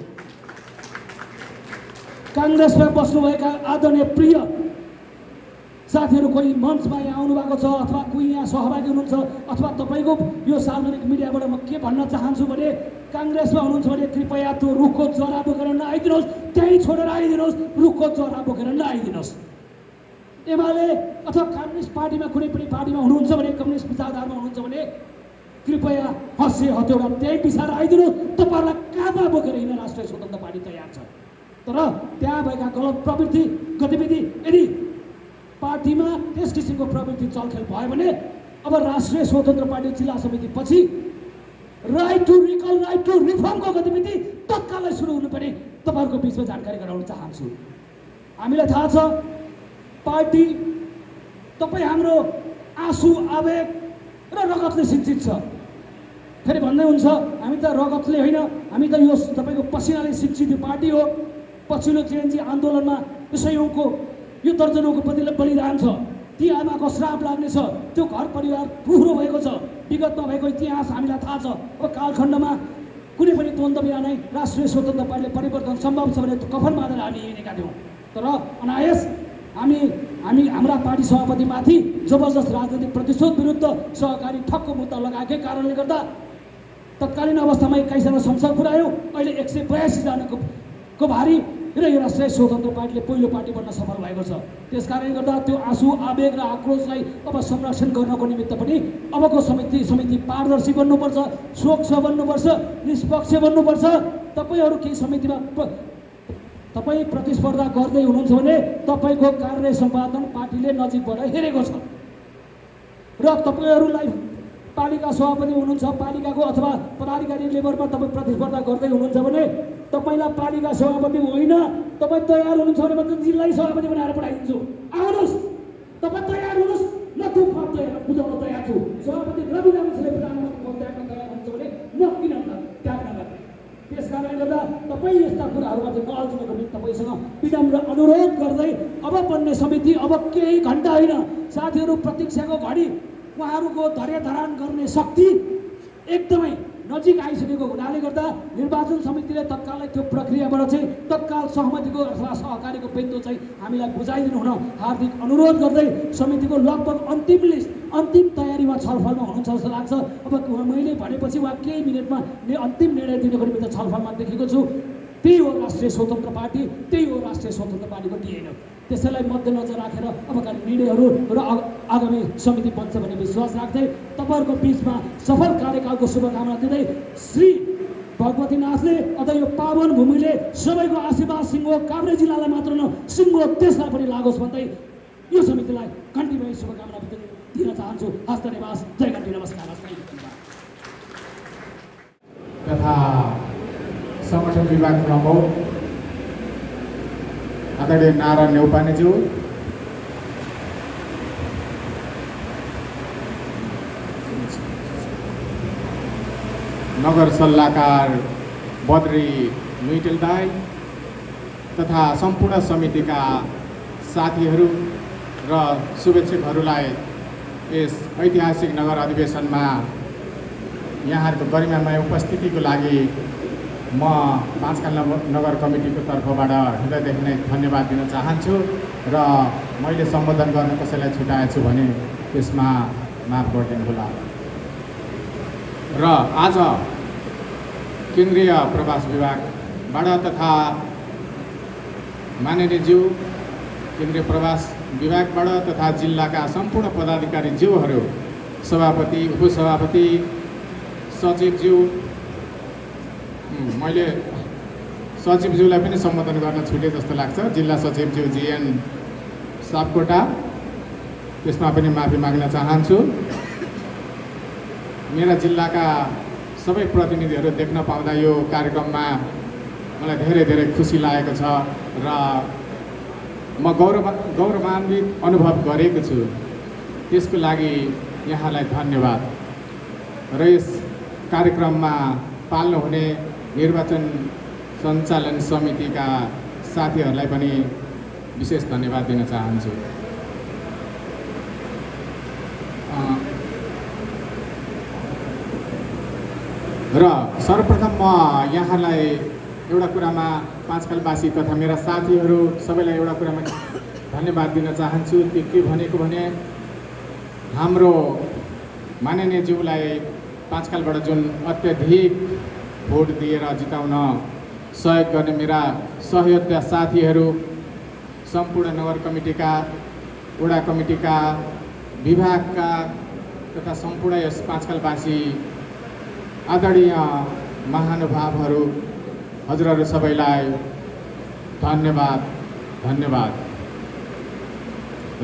काङ्ग्रेसमा बस्नुभएका आदरणीय प्रिय साथीहरू कोही मञ्चमा यहाँ आउनु भएको छ अथवा कोही यहाँ सहभागी हुनुहुन्छ अथवा तपाईँको यो सार्वजनिक मिडियाबाट म के भन्न चाहन्छु भने काङ्ग्रेसमा हुनुहुन्छ भने कृपया त्यो रुखको जरा बोकेर नआइदिनुहोस्, त्यहीँ छोडेर आइदिनुहोस्, रुखको जरा बोकेर नआइदिनुहोस्। एमाले अथवा कम्युनिस्ट पार्टीमा कुनै पनि पार्टीमा हुनुहुन्छ भने, कम्युनिस्ट विचारधारामा हुनुहुन्छ भने कृपया हँसे हतियार त्यही पिछाएर आइदिनुहोस्। तपाईँहरूलाई काँधमा बोकेर हिँड्न राष्ट्रिय स्वतन्त्र पार्टी तयार छ। तर त्यहाँ भएका गलत प्रवृत्ति गतिविधि यदि पार्टीमा त्यस किसिमको प्रवृत्ति चलखेल भयो भने अब राष्ट्रिय स्वतन्त्र पार्टी जिल्ला समिति पछि right to recall, right to रिफर्मको गतिविधि तत्कालै सुरु हुनुपर्ने तपाईँहरूको बिचमा जानकारी गराउन चाहन्छु। हामीलाई थाहा छ पार्टी तपाईँ हाम्रो आँसु आवेग र रगतले सिंचित छ। फेरि भन्दै हुन्छ हामी त रगतले होइन, हामी त यो तपाईँको पसिनाले सिंचित पार्टी हो। पछिल्लो जेएनजी आन्दोलनमा सयौँको यो दर्जनौँको बलिदान छ, ती आमाको श्राप लाग्नेछ, त्यो घर परिवार पुरो भएको छ। विगतमा भएको इतिहास हामीलाई थाहा छ। अब कालखण्डमा कुनै पनि द्वन्द्व बिना नै राष्ट्रिय स्वतन्त्र पार्टीले परिवर्तन सम्भव छ भने कफन बाँधेर हामी हिँडेका थियौँ। तर अनायास हाम्रा पार्टी सभापतिमाथि जबरजस्त राजनीतिक प्रतिशोध विरुद्ध सहकारी ठक्को मुद्दा लगाएकै कारणले गर्दा तत्कालीन अवस्थामा 21 जना संसद पुर्यायो। अहिले 182 जनाको भारी र यो राष्ट्रिय स्वतन्त्र पार्टीले पहिलो पार्टी बन्न सफल भएको छ। त्यस कारणले गर्दा त्यो आँसु आवेग र आक्रोशलाई अब संरक्षण गर्नको निमित्त पनि अबको समिति पारदर्शी बन्नुपर्छ, स्वच्छ बन्नुपर्छ, निष्पक्ष बन्नुपर्छ। तपाईँहरू केही समितिमा तपाईँ प्रतिस्पर्धा गर्दै हुनुहुन्छ भने तपाईँको कार्य सम्पादन पार्टीले नजिकबाट हेरेको छ र तपाईँहरूलाई पालिका सभापति हुनुहुन्छ, पालिकाको अथवा पदाधिकारी लेभलमा तपाईँ प्रतिस्पर्धा गर्दै हुनुहुन्छ भने तपाईँलाई पालिका सभापति होइन, तपाईँ तयार हुनुहुन्छ भने म जिल्ला सभापति बनाएर पठाइदिन्छु। आउनुहोस्, तपाईँ तयार हुनुहोस्, म त्यो पद बुझाउन तयार छु। सभापति रवि रामले प्रधानमन्त्री पद त्याग्न तयार हुन्छ भने म किन त्याग्न गर्ने। त्यस कारणले गर्दा तपाईँ यस्ता कुराहरूमा चाहिँ नअल्झिनको निम्ति तपाईँसँग विनम्र अनुरोध गर्दै अब बन्ने समिति अब केही घन्टा होइन साथीहरू, प्रतीक्षाको घडी उहाँहरूको धैर्य धारण गर्ने शक्ति एकदमै नजिक आइसकेको हुनाले गर्दा निर्वाचन समितिले तत्कालै त्यो प्रक्रियाबाट चाहिँ तत्काल सहमतिको अथवा सहकारीको बिन्दु चाहिँ हामीलाई बुझाइदिनु हुन हार्दिक अनुरोध गर्दै समितिको लगभग अन्तिम लिस्ट अन्तिम तयारीमा छलफलमा हुनुहुन्छ जस्तो लाग्छ। अब मैले भनेपछि उहाँ केही मिनटमा अन्तिम निर्णय दिनको निमित्त छलफलमा देखेको छु। त्यही हो राष्ट्रिय स्वतन्त्र पार्टी, त्यही हो राष्ट्रिय स्वतन्त्र पार्टीको डिएनए। त्यसैलाई मध्यनजर राखेर अबका निर्णयहरू र आगामी समिति बन्छ भन्ने विश्वास राख्दै तपाईँहरूको बिचमा सफल कार्यकालको शुभकामना दिँदै श्री भगवतीनाथले अझ यो पावन भूमिले सबैको आशीर्वाद सिङ्गो काभ्रे जिल्लालाई मात्र न सिङ्गो देशलाई पनि लागोस् भन्दै यो समितिलाई कन्टिन्युस शुभकामना दिन चाहन्छु। हस्त निवास, जय घन्टी, नमस्कार। तथा संगठन विभाग प्रमुख आदरणीय नारायण नेउपानेज्यू, नगर सल्लाहकार बद्री लुइटेल दाई तथा सम्पूर्ण समितिका साथीहरू र शुभेच्छुकहरूलाई यस ऐतिहासिक नगर अधिवेशनमा यहाँहरूको गरिमामय उपस्थितिको लागि म पाँचखाल नगर कमिटीको तर्फबाट हृदयदेखि नै धन्यवाद दिन चाहन्छु र मैले सम्बोधन गर्न कसैलाई छुटाएछु भने त्यसमा माफ गरिदिनुहोला। र आज केन्द्रीय प्रवास विभागबाट तथा माननीयज्यू केन्द्रीय प्रवास विभागबाट तथा जिल्लाका सम्पूर्ण पदाधिकारी ज्यूहरू, सभापति, उपसभापति, सचिवज्यू, मैले सचिवज्यूलाई पनि सम्बोधन गर्न छुटे जस्तो लाग्छ, जिल्ला सचिवज्यू जीएन सापकोटा, त्यसमा पनि माफी माग्न चाहन्छु। मेरा जिल्लाका सबै प्रतिनिधिहरू देख्न पाउँदा यो कार्यक्रममा मलाई धेरै धेरै खुसी लागेको छ र म गौरवान्वित अनुभव गरेको छु। त्यसको लागि यहाँलाई धन्यवाद। र यस कार्यक्रममा पाल्नुहुने निर्वाचन सञ्चालन समितिका साथीहरूलाई पनि विशेष धन्यवाद दिन चाहन्छु। र सर्वप्रथम म यहाँलाई एउटा कुरामा पाँचखालवासी तथा मेरा साथीहरू सबैलाई एउटा कुरामा धन्यवाद दिन चाहन्छु। त्यो के भनेको भने हाम्रो माननीय ज्यूलाई पाँचखालबाट जुन अत्याधिक भोट दिएर जिताउन सहयोग गर्ने मेरा सहयोगका साथीहरू, सम्पूर्ण नगर कमिटीका, वडा कमिटीका, विभागका तथा सम्पूर्ण यस पाँचखालवासी आदरणीय महानुभावहरू, हजुरहरू सबैलाई धन्यवाद धन्यवाद।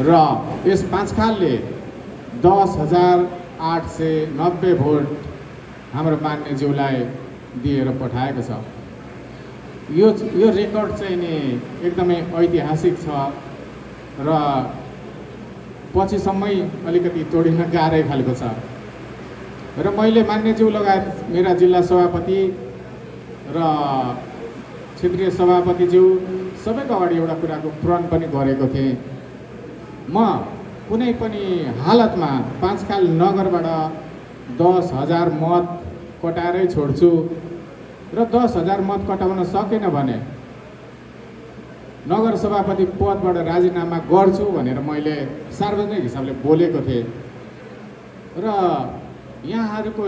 र यस पाँचखालले 10,890 भोट हाम्रो मान्यज्यूलाई दिएर पठाएको छ। यो रेकर्ड चाहिँ नि एकदमै ऐतिहासिक छ र पछिसम्मै अलिकति तोडिन गाह्रै खालको छ। र मैले मान्यज्यू लगायत मेरा जिल्ला सभापति र क्षेत्रीय सभापतिज्यू सबैको अगाडि एउटा कुराको प्रण पनि गरेको थिएँ। म कुनै पनि हालतमा पाँचखाल नगरबाट 10,000 मत कटाएरै छोड्छु र 10,000 मत कटाउन सकेन भने नगर सभापति पदबाट राजीनामा गर्छु भनेर मैले सार्वजनिक हिसाबले बोलेको थिएँ। र यहाँहरूको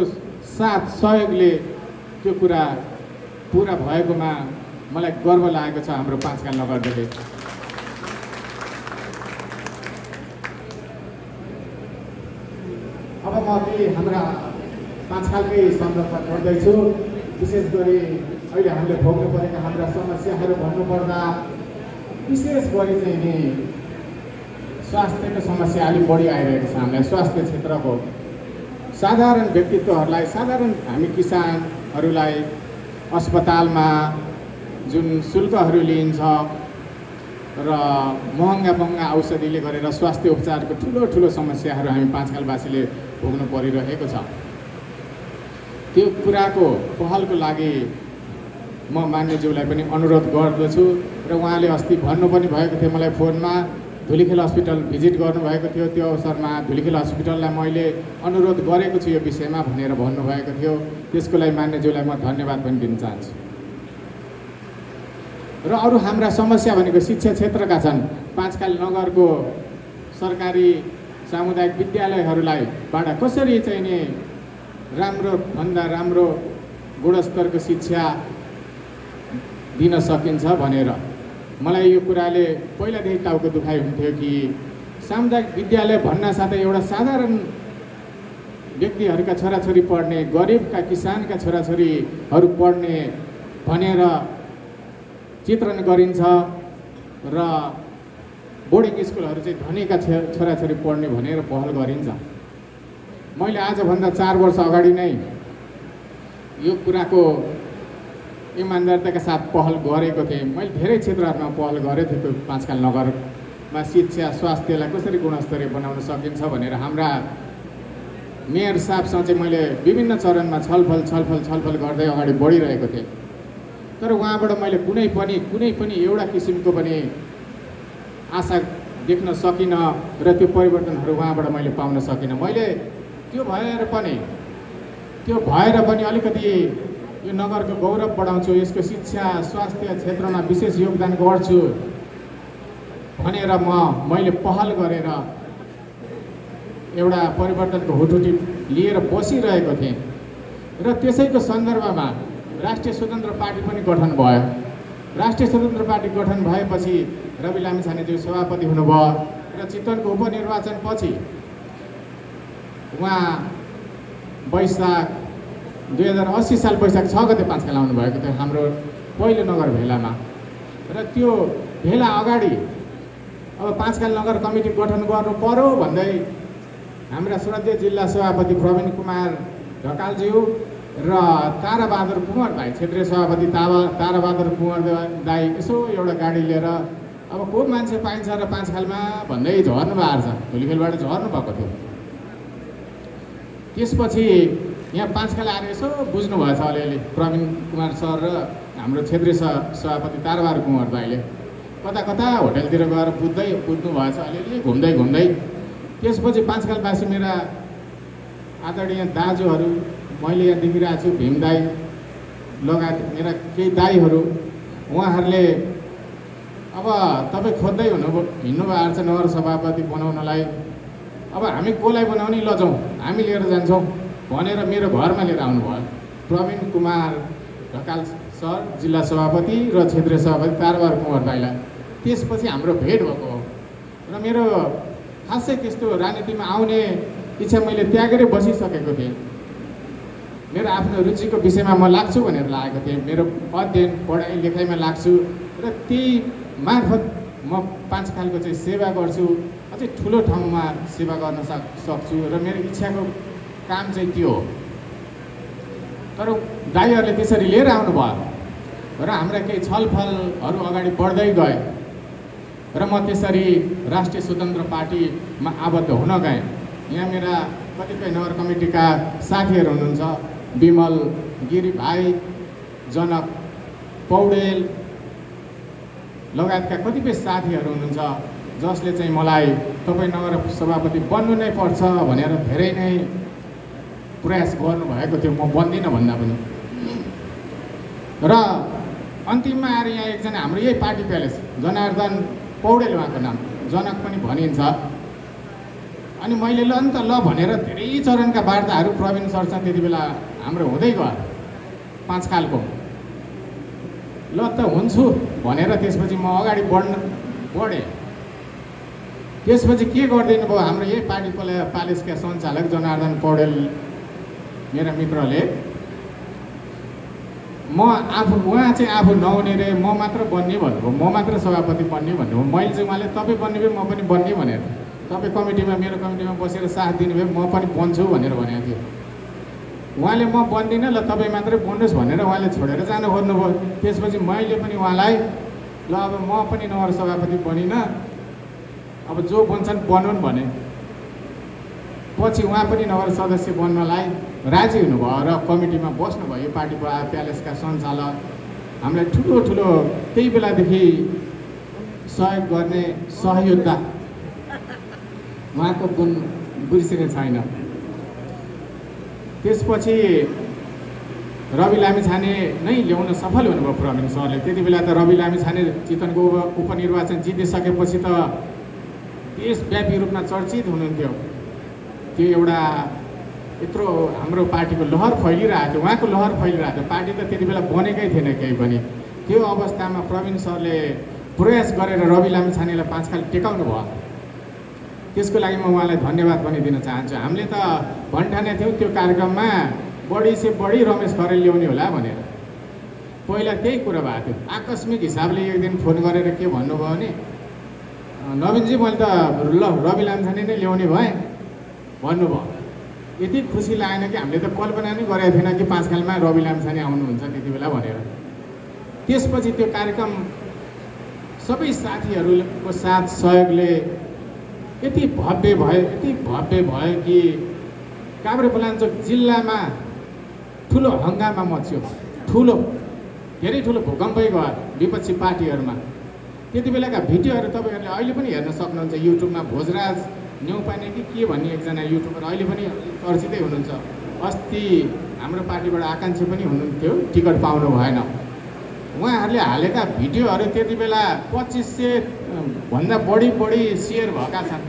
साथ सहयोगले त्यो कुरा पुरा भएकोमा मलाई गर्व लागेको छ हाम्रो पाँचखाल नगरदेखि। अब म केही हाम्रा पाँचखालकै सन्दर्भमा गर्दैछु। विशेष गरी अहिले हामीले भोग्नु परेका हाम्रा समस्याहरू भन्नुपर्दा विशेष गरी चाहिँ नि स्वास्थ्यको समस्या अलिक बढी आइरहेको छ। हामीलाई स्वास्थ्य क्षेत्रको साधारण व्यक्तित्वहरूलाई, साधारण हामी किसानहरूलाई अस्पतालमा जुन शुल्कहरू लिइन्छ र महँगा औषधिले गरेर स्वास्थ्य उपचारको ठुलो समस्याहरू हामी पाँचखालवासीले भोग्नु परिरहेको छ। त्यो कुराको पहलको लागि म मान्यज्यूलाई पनि अनुरोध गर्दछु र उहाँले अस्ति भन्नु पनि भएको थियो मलाई फोनमा, धुलिखेल हस्पिटल भिजिट गर्नुभएको थियो। त्यो अवसरमा धुलिखेल हस्पिटललाई मैले अनुरोध गरेको छु यो विषयमा भनेर भन्नुभएको थियो। त्यसको लागि मान्यज्यूलाई म धन्यवाद पनि दिन चाहन्छु। र अरू हाम्रा समस्या भनेको शिक्षा क्षेत्रका छन्। पाँचखाल नगरको सरकारी सामुदायिक विद्यालयहरूलाई बाट कसरी चाहिँ नि राम्रो भन्दा राम्रो गुणस्तरको शिक्षा दिन सकिन्छ भनेर मलाई यो कुराले पहिलादेखि टाउको दुखाइ हुन्थ्यो कि सामुदायिक विद्यालय भन्न साथै एउटा साधारण व्यक्तिहरूका छोराछोरी पढ्ने, गरिबका किसानका छोराछोरीहरू पढ्ने भनेर चित्रण गरिन्छ र बोर्डिङ स्कुलहरू चाहिँ धनीका छोराछोरी पढ्ने भनेर पहल गरिन्छ। मैले आजभन्दा 4 वर्ष अगाडि नै यो कुराको इमान्दारिताका साथ पहल गरेको थिएँ। मैले धेरै क्षेत्रहरूमा पहल गरेको थिएँ। पाँचखाल नगरमा शिक्षा स्वास्थ्यलाई कसरी गुणस्तरीय बनाउन सकिन्छ भनेर हाम्रा मेयर साहबसँग चाहिँ मैले विभिन्न चरणमा छलफल गर्दै अगाडि बढिरहेको थिएँ। तर उहाँबाट मैले कुनै पनि एउटा किसिमको पनि आशा देख्न सकिनँ र त्यो परिवर्तनहरू उहाँबाट मैले पाउन सकिनँ। मैले त्यो भएर पनि अलिकति यो नगरको गौरव बढाउँछु, यसको शिक्षा स्वास्थ्य क्षेत्रमा विशेष योगदान गर्छु भनेर मैले पहल गरेर एउटा परिवर्तनको हुटुटी लिएर बसिरहेको थिएँ। र त्यसैको सन्दर्भमा राष्ट्रिय स्वतन्त्र पार्टी पनि गठन भयो। राष्ट्रिय स्वतन्त्र पार्टी गठन भएपछि रवि लामिछानेज्यू सभापति हुनुभयो र चितवनको उपनिर्वाचनपछि उहाँ 2080 साल वैशाख 6 गते पाँचखाल आउनुभएको थियो हाम्रो पहिलो नगर भेलामा। र त्यो भेला अगाडि अब पाँचखाल नगर कमिटी गठन गर्नु पर्यो भन्दै हाम्रा श्रद्धेय जिल्ला सभापति प्रवीण कुमार ढकालज्यू र ताराबहादुर कुँवर दाई, क्षेत्रीय सभापति ताराबहादुर कुँवर दाई यसो एउटा गाडी लिएर अब को मान्छे पाइन्छ र पाँचखालमा भन्दै झर्नु भएको छ। धुलिखेलबाट झर्नु भएको थियो। त्यसपछि यहाँ पाँचखाल आएर यसो बुझ्नु भएछ अलिअलि प्रवीण कुमार सर र हाम्रो क्षेत्रीय सभापति ताराबहादुर कुँवर दाईले कता होटेलतिर गएर बुझ्नु भएछ अलिअलि घुम्दै। त्यसपछि पाँचखालवासी मेरा आदरणीय दाजुहरू मैले यहाँ देखिरहेको छु, भीम दाई लगायत मेरा केही दाईहरू, उहाँहरूले अब तपाईँ खोज्दै हिँड्नुभएको छ नगर सभापति बनाउनलाई। अब हामी कसलाई बनाउने लजाउँ, हामी लिएर जान्छौँ भनेर मेरो घरमा लिएर आउनुभयो प्रवीण कुमार ढकाल सर, जिल्ला सभापति र क्षेत्रीय सभापति ताराबहादुर कुँवर दाईलाई। त्यसपछि हाम्रो भेट भएको हो र मेरो खासै त्यस्तो राजनीतिमा आउने इच्छा मैले त्यागेरै बसिसकेको थिएँ। मेरो आफ्नो रुचिको विषयमा म लाग्छु भनेर लागेको थिएँ। मेरो अध्ययन पढाइ लेखाइमा लाग्छु र त्यही मार्फत म पाँचखालको चाहिँ सेवा गर्छु, अझै ठुलो ठाउँमा सेवा गर्न सक्छु र मेरो इच्छाको काम चाहिँ त्यो हो। तर दाईहरूले त्यसरी लिएर आउनुभयो र हाम्रा केही छलफलहरू अगाडि बढ्दै गए र म त्यसरी राष्ट्रिय स्वतन्त्र पार्टीमा आबद्ध हुन गएँ। यहाँ मेरा कतिपय नगर कमिटीका साथीहरू हुनुहुन्छ, विमल गिरी भाइ, जनक पौडेल लगायतका कतिपय साथीहरू हुनुहुन्छ जसले चाहिँ मलाई तपाईँ नगर सभापति बन्नु नै पर्छ भनेर धेरै नै प्रयास गर्नुभएको थियो। म बन्दिनँ भन्दा पनि र अन्तिममा आएर यहाँ एकजना हाम्रो यही पार्टी प्यालेस जनार्दन पौडेल, उहाँको नाम जनक पनि भनिन्छ। अनि मैले ल भनेर धेरै चरणका वार्ताहरू प्रवीण सरसँग त्यति बेला हाम्रो हुँदै गयो पाँचखालको। ल त हुन्छु भनेर त्यसपछि म अगाडि बढेँ। त्यसपछि के गरिदिनु भयो हाम्रो यही पार्टी प्यालेसका सञ्चालक जनार्दन पौडेल मेरा मित्रले, उहाँ चाहिँ आफू नहुने रे, म मात्र बन्ने भन्नुभयो, म मात्र सभापति बन्ने भन्नुभयो। मैले चाहिँ उहाँले तपाईँ बन्ने भए म पनि बन्ने भनेर, तपाईँ कमिटीमा मेरो कमिटीमा बसेर साथ दिने भए म पनि बन्छु भनेर भनेको थियो। उहाँले म बन्दिनँ, ल तपाईँ मात्रै बन्नुहोस् भनेर उहाँले छोडेर जानु खोज्नुभयो। त्यसपछि मैले पनि उहाँलाई ल अब म पनि नगर सभापति बनिनँ, अब जो बन्छन् बनुन् भने। पछि उहाँ पनि नगर सदस्य बन्नलाई राजी हुनुभयो र कमिटीमा बस्नुभयो। यो पार्टीको प्यालेसका सञ्चालक हामीलाई ठुलो त्यही बेलादेखि सहयोग गर्ने सहयोगता उहाँको गुण बिर्सिने छैन। त्यसपछि रवि लामिछाने नै ल्याउन सफल हुनुभयो प्रवीण सरले। त्यति बेला त रवि लामिछाने चितवनको उपनिर्वाचन जितिसकेपछि त देशव्यापी रूपमा चर्चित हुनुहुन्थ्यो। त्यो एउटा यत्रो हाम्रो पार्टीको लहर फैलिरहेको थियो, उहाँको लहर फैलिरहेको थियो। पार्टी त त्यति बेला बनेकै थिएन केही पनि। त्यो अवस्थामा प्रवीण सरले प्रयास गरेर रवि लामिछानेलाई 5 खाल टेकाउनु भयो। त्यसको लागि म उहाँलाई धन्यवाद पनि दिन चाहन्छु। हामीले त भन्ठाने थियौँ त्यो कार्यक्रममा बढी से बढी रमेश खरेल ल्याउने होला भनेर। पहिला त्यही कुरा भएको थियो। आकस्मिक हिसाबले एक दिन फोन गरेर के भन्नुभयो भने नवीनजी मैले त रवि लामिछाने नै ल्याउने भएँ भन्नुभयो। यति खुसी लागेन कि हामीले त कल्पना नै गरेको थिएन कि 5 खालमा रवि लामिछाने आउनुहुन्छ त्यति बेला भनेर। त्यसपछि त्यो कार्यक्रम सबै साथीहरूको साथ सहयोगले यति भव्य भयो कि काभ्रेपलाञ्चोक जिल्लामा ठुलो हङ्गामा मच्यो। धेरै ठुलो भूकम्पै गयो विपक्षी पार्टीहरूमा। त्यति बेलाका भिडियोहरू तपाईँहरूले अहिले पनि हेर्न सक्नुहुन्छ युट्युबमा। भोजराज न्यौपाने कि के भन्ने एकजना युट्युबर अहिले पनि चर्चितै हुनुहुन्छ। अस्ति हाम्रो पार्टीबाट आकाङ्क्षी पनि हुनुहुन्थ्यो, टिकट पाउनु भएन। उहाँहरूले हालेका भिडियोहरू त्यति बेला 2500 भन्दा बढी सेयर भएका छन्,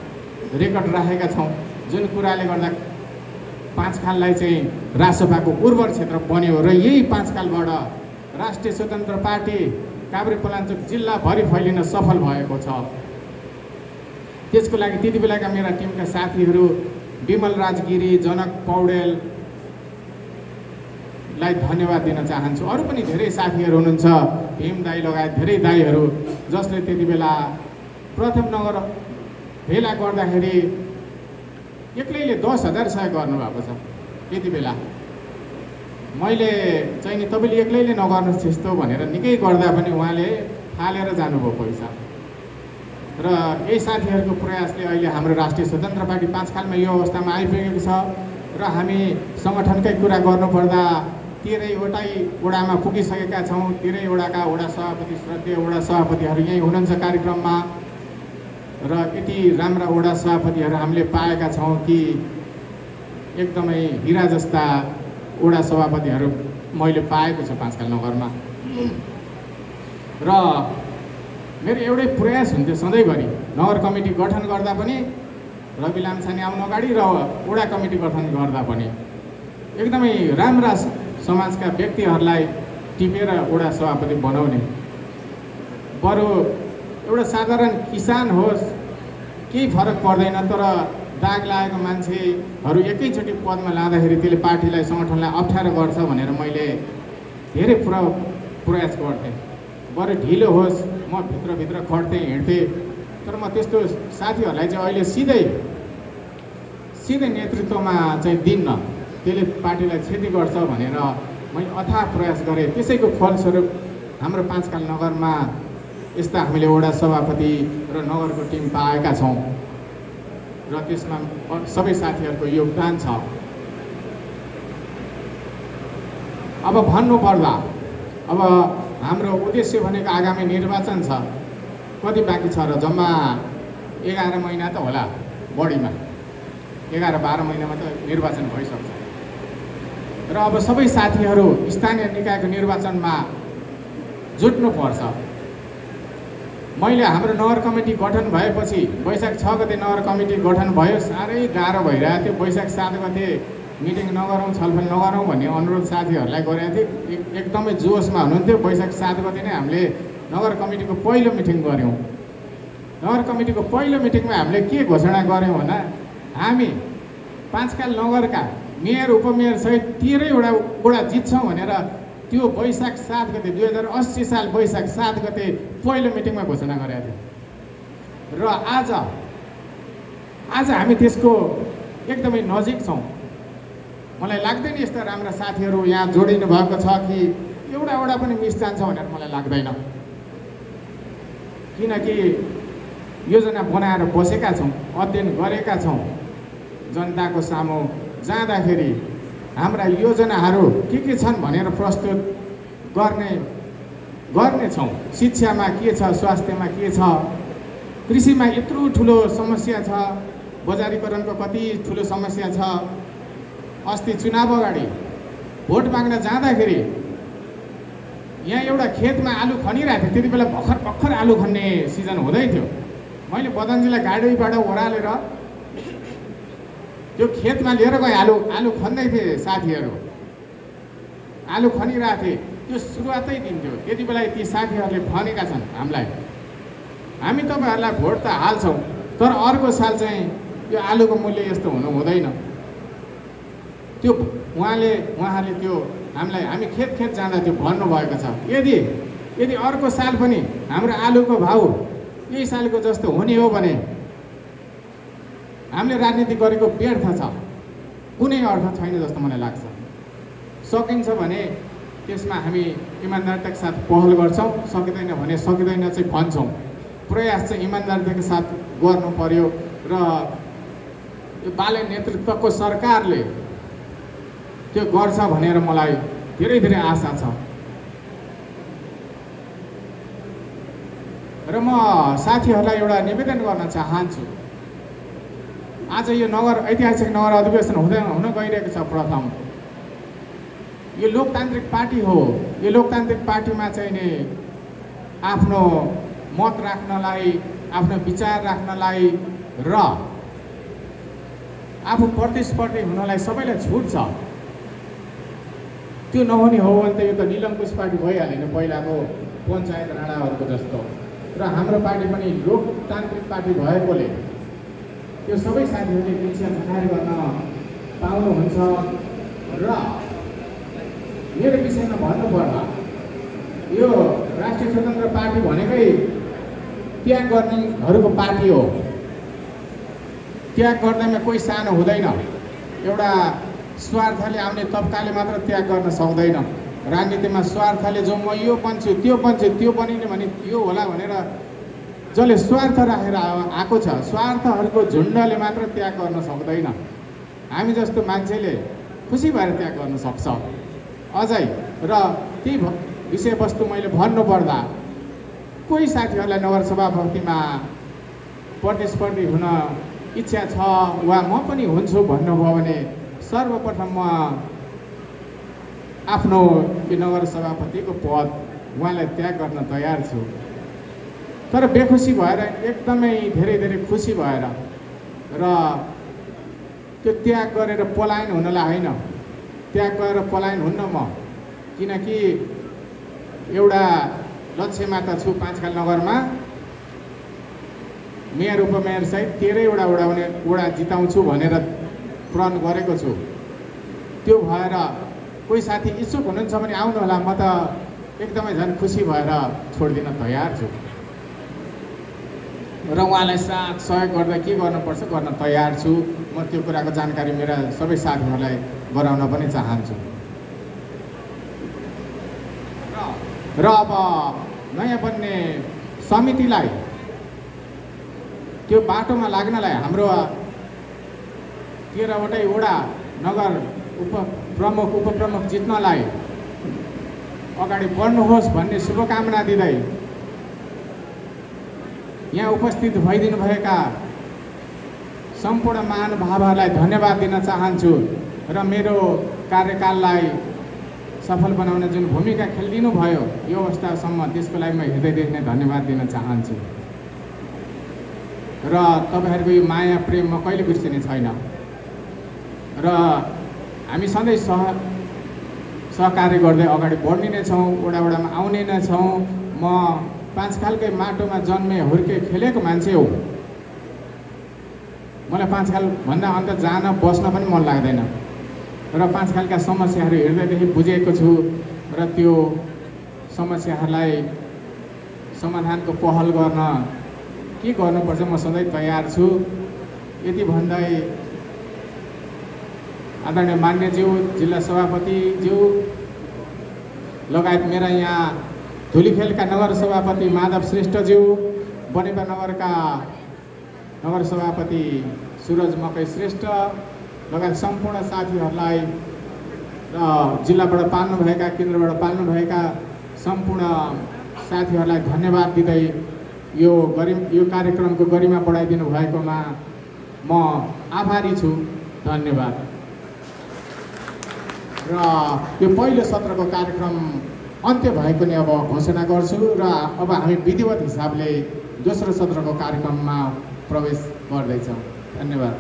रेकर्ड राखेका छौँ। जुन कुराले गर्दा 5 खाललाई चाहिँ रासपाको उर्वर क्षेत्र बन्यो र यही 5 खालबाट राष्ट्रिय स्वतन्त्र पार्टी काभ्रेपलाञ्चोक जिल्लाभरि फैलिन सफल भएको छ। त्यसको लागि त्यति बेलाका मेरा टिमका साथीहरू विमल राजगिरी, जनक पौडेललाई धन्यवाद दिन चाहन्छु। अरू पनि धेरै साथीहरू हुनुहुन्छ, भीम दाई लगायत धेरै दाईहरू, जसले त्यति बेला प्रथम नगर भेला गर्दाखेरि एक्लैले 10,000 सहयोग गर्नुभएको छ। त्यति बेला मैले चाहिँ नि तपाईँले एक्लैले नगर्नुहोस् त्यस्तो भनेर निकै गर्दा पनि उहाँले फालेर जानुभयो पैसा। र यही साथीहरूको प्रयासले अहिले हाम्रो राष्ट्रिय स्वतन्त्र पार्टी 5 खालमा यो अवस्थामा आइपुगेको छ। र हामी सङ्गठनकै कुरा गर्नुपर्दा 13वटै वडामा पुगिसकेका छौँ। 13 वडाका वडा सभापति, श्रद्धेय वडा सभापतिहरू यहीँ हुनुहुन्छ कार्यक्रममा। र यति राम्रा वडा सभापतिहरू हामीले पाएका छौँ कि एकदमै हिरा जस्ता वडा सभापतिहरू मैले पाएको छु 5 खाल नगरमा। र मेरो एउटै प्रयास हुन्थ्यो सधैँभरि, नगर कमिटी गठन गर्दा पनि रवि लामिछाने आउनु अगाडि र वडा कमिटी गठन गर्दा पनि एकदमै राम्रा समाजका व्यक्तिहरूलाई टिपेर वडा सभापति बनाउने। बरु एउटा साधारण किसान होस् केही फरक पर्दैन, तर दाग लागेको मान्छेहरू एकैचोटि पदमा लाँदाखेरि त्यसले पार्टीलाई, सङ्गठनलाई अप्ठ्यारो गर्छ भनेर मैले धेरै प्रयास गर्थेँ। बरु ढिलो होस् म भित्रभित्र खट्थेँ, हिँड्थेँ। तर म त्यस्तो साथीहरूलाई चाहिँ अहिले सिधै नेतृत्वमा चाहिँ दिन्न, त्यसले पार्टीलाई क्षति गर्छ भनेर मैले अथाह प्रयास गरेँ। त्यसैको फलस्वरूप हाम्रो 5 खाल नगरमा यस्ता हामीले वडा सभापति र नगरको टिम पाएका छौँ र त्यसमा सबै साथीहरूको योगदान छ। अब भन्नुपर्दा अब हाम्रो उद्देश्य भनेको आगामी निर्वाचन छ। कति बाँकी छ र? जम्मा 11 महिना त होला, बढीमा 11-12 महिनामा त निर्वाचन भइसक्छ। र अब सबै साथीहरू स्थानीय निकायको निर्वाचनमा जुट्नुपर्छ। मैले हाम्रो नगर कमिटी गठन भएपछि वैशाख 6 गते नगर कमिटी गठन भयो। साह्रै गाह्रो भइरहेको थियो। वैशाख 7 गते मिटिङ नगरौँ, छलफल नगरौँ भन्ने अनुरोध साथीहरूलाई गरेको थिएँ। एकदमै जोसमा हुनुहुन्थ्यो। वैशाख 7 गते नै हामीले नगर कमिटीको पहिलो मिटिङ गऱ्यौँ। नगर कमिटीको पहिलो मिटिङमा हामीले के घोषणा गऱ्यौँ भन्दा हामी 5 खाल नगरका मेयर, उपमेयर सहित 13 वडा जित्छौँ भनेर त्यो वैशाख 7 गते 2080 साल वैशाख 7 गते पहिलो मिटिङमा घोषणा गरेका थियौँ। र आज हामी त्यसको एकदमै नजिक छौँ। मलाई लाग्दैन यस्ता राम्रा साथीहरू यहाँ जोडिनु भएको छ कि एउटा पनि मिस जान्छ भनेर मलाई लाग्दैन। किनकि योजना बनाएर बसेका छौँ, अध्ययन गरेका छौँ। जनताको सामु जाँदाखेरि हाम्रा योजनाहरू के छन् भनेर प्रस्तुत गर्ने छौँ। शिक्षामा के छ, स्वास्थ्यमा के छ, कृषिमा यत्रो ठुलो समस्या छ, बजारीकरणको कति ठुलो समस्या छ। अस्ति चुनाव अगाडि भोट माग्न जाँदाखेरि यहाँ एउटा खेतमा आलु खनिरहेको थियो। त्यति बेला भर्खर आलु खन्ने सिजन हुँदै थियो। मैले बदनजीलाई गाडीबाट ओह्रालेर त्यो खेतमा लिएर गएँ। आलु खन्दै थिए साथीहरू, आलु खनिरहेको थिए। त्यो सुरुवातै दिन थियो। त्यति बेला ती साथीहरूले भनेका छन् हामीलाई, हामी तपाईँहरूलाई भोट त हाल्छौँ, तर अर्को साल चाहिँ यो आलुको मूल्य यस्तो हुनु हुँदैन। त्यो उहाँहरूले त्यो हामीलाई, हामी खेत जाँदा त्यो भन्नुभएको छ। यदि अर्को साल पनि हाम्रो आलुको भाउ यही सालको जस्तो हुने हो भने हामीले राजनीति गरेको व्यर्थ छ, कुनै अर्थ छैन जस्तो मलाई लाग्छ। सकिन्छ भने त्यसमा हामी इमान्दारिताका साथ पहल गर्छौँ, सकिँदैन भने सकिँदैन चाहिँ भन्छौँ। प्रयास चाहिँ इमान्दारिताका साथ गर्नु पर्यो र यो बाले नेतृत्वको सरकारले त्यो गर्छ भनेर मलाई धेरै आशा छ। र म साथीहरूलाई एउटा निवेदन गर्न चाहन्छु। आज यो ऐतिहासिक नगर अधिवेशन हुन गइरहेको छ। प्रथम यो लोकतान्त्रिक पार्टी हो। यो लोकतान्त्रिक पार्टीमा चाहिँ नि आफ्नो मत राख्नलाई, आफ्नो विचार राख्नलाई र आफू प्रतिस्पर्धी हुनलाई सबैलाई छुट छ। त्यो नहुने हो भने त यो त निलङ्कुश पार्टी भइहाल्यो नि, पहिलाको पञ्चायत राणाहरूको जस्तो। र हाम्रो पार्टी पनि लोकतान्त्रिक पार्टी भएकोले त्यो सबै साथीहरूले इच्छा जाहेर गर्न पाउनुहुन्छ। र मेरो विषयमा भन्नुपर्दा यो राष्ट्रिय स्वतन्त्र पार्टी भनेकै त्याग गर्नेहरूको पार्टी हो। त्याग गर्दैमा कोही सानो हुँदैन। एउटा स्वार्थले आउने तब्काले मात्र त्याग गर्न सक्दैन। राजनीतिमा स्वार्थले जो म यो बन्छु त्यो बनिने भने यो होला भनेर जसले स्वार्थ राखेर आएको छ, स्वार्थहरूको झुन्डले मात्र त्याग गर्न सक्दैन। हामी जस्तो मान्छेले खुसी भएर त्याग गर्न सक्छ अझै। र त्यही विषयवस्तु मैले भन्नुपर्दा कोही साथीहरूलाई नगर सभापतिमा प्रतिस्पर्धी हुन इच्छा छ वा म पनि हुन्छु भन्नुभयो भने सर्वप्रथम म आफ्नो यो नगर सभापतिको पद उहाँलाई त्याग गर्न तयार छु। तर बेखुसी भएर, एकदमै धेरै खुसी भएर र त्यो त्याग गरेर पलायन हुनलाई होइन। त्याग गरेर पलायन हुन्न म, किनकि एउटा लक्ष्यमा त छु पाँचखाल नगरमा मेयर उपमेयर सहित 13वटा वडा जिताउँछु भनेर प्रण गरेको छु। त्यो भएर कोही साथी इच्छुक हुनुहुन्छ भने आउनु होला। म त एकदमै झन् खुसी भएर छोडिदिन तयार छु र उहाँलाई साथ सहयोग गर्दा के गर्नुपर्छ गर्न तयार छु। म त्यो कुराको जानकारी मेरा सबै साथीहरूलाई गराउन पनि चाहन्छु। र अब नयाँ बन्ने समितिलाई त्यो बाटोमा लाग्नलाई हाम्रो 13वटै वडा नगर उपप्रमुख जित्नलाई अगाडि बढ्नुहोस् भन्ने शुभकामना दिँदै यहाँ उपस्थित भइदिनुभएका सम्पूर्ण महानुभावहरूलाई धन्यवाद दिन चाहन्छु र मेरो कार्यकाललाई सफल बनाउन जुन भूमिका खेलिदिनु भयो यो अवस्थासम्म त्यसको लागि म हृदयदेखि नै धन्यवाद दिन चाहन्छु। र तपाईँहरूको यो माया प्रेम म कहिले बिर्सिने छैन र हामी सधैँ सहकार्य गर्दै अगाडि बढ्ने नै छौँ, वडामा आउने नै छौँ। म पाँचखालकै माटोमा जन्मे हुर्के खेलेको मान्छे हो। मलाई पाँचखालभन्दा अन्त जान बस्न पनि मन लाग्दैन र पाँचखालका समस्याहरू हृदयदेखि बुझेको छु र त्यो समस्याहरूलाई समाधानको पहल गर्न के गर्नुपर्छ म सधैँ तयार छु। यति भन्दै आदरणीय मान्यज्यू, जिल्ला सभापतिज्यू लगायत मेरा यहाँ धुलीखेलका नगर सभापति माधव श्रेष्ठज्यू, बनेपा नगरका नगर सभापति सुरज मकै श्रेष्ठ लगायत सम्पूर्ण साथीहरूलाई र जिल्लाबाट पाल्नुभएका, केन्द्रबाट पाल्नुभएका सम्पूर्ण साथीहरूलाई धन्यवाद दिँदै यो कार्यक्रमको गरिमा बढाइदिनु भएकोमा म आभारी छु। धन्यवाद। र यो पहिलो सत्रको कार्यक्रम अन्त्य भएको नै अब घोषणा गर्छु र अब हामी विधिवत हिसाबले दोस्रो सत्रको कार्यक्रममा प्रवेश गर्दैछौँ। धन्यवाद।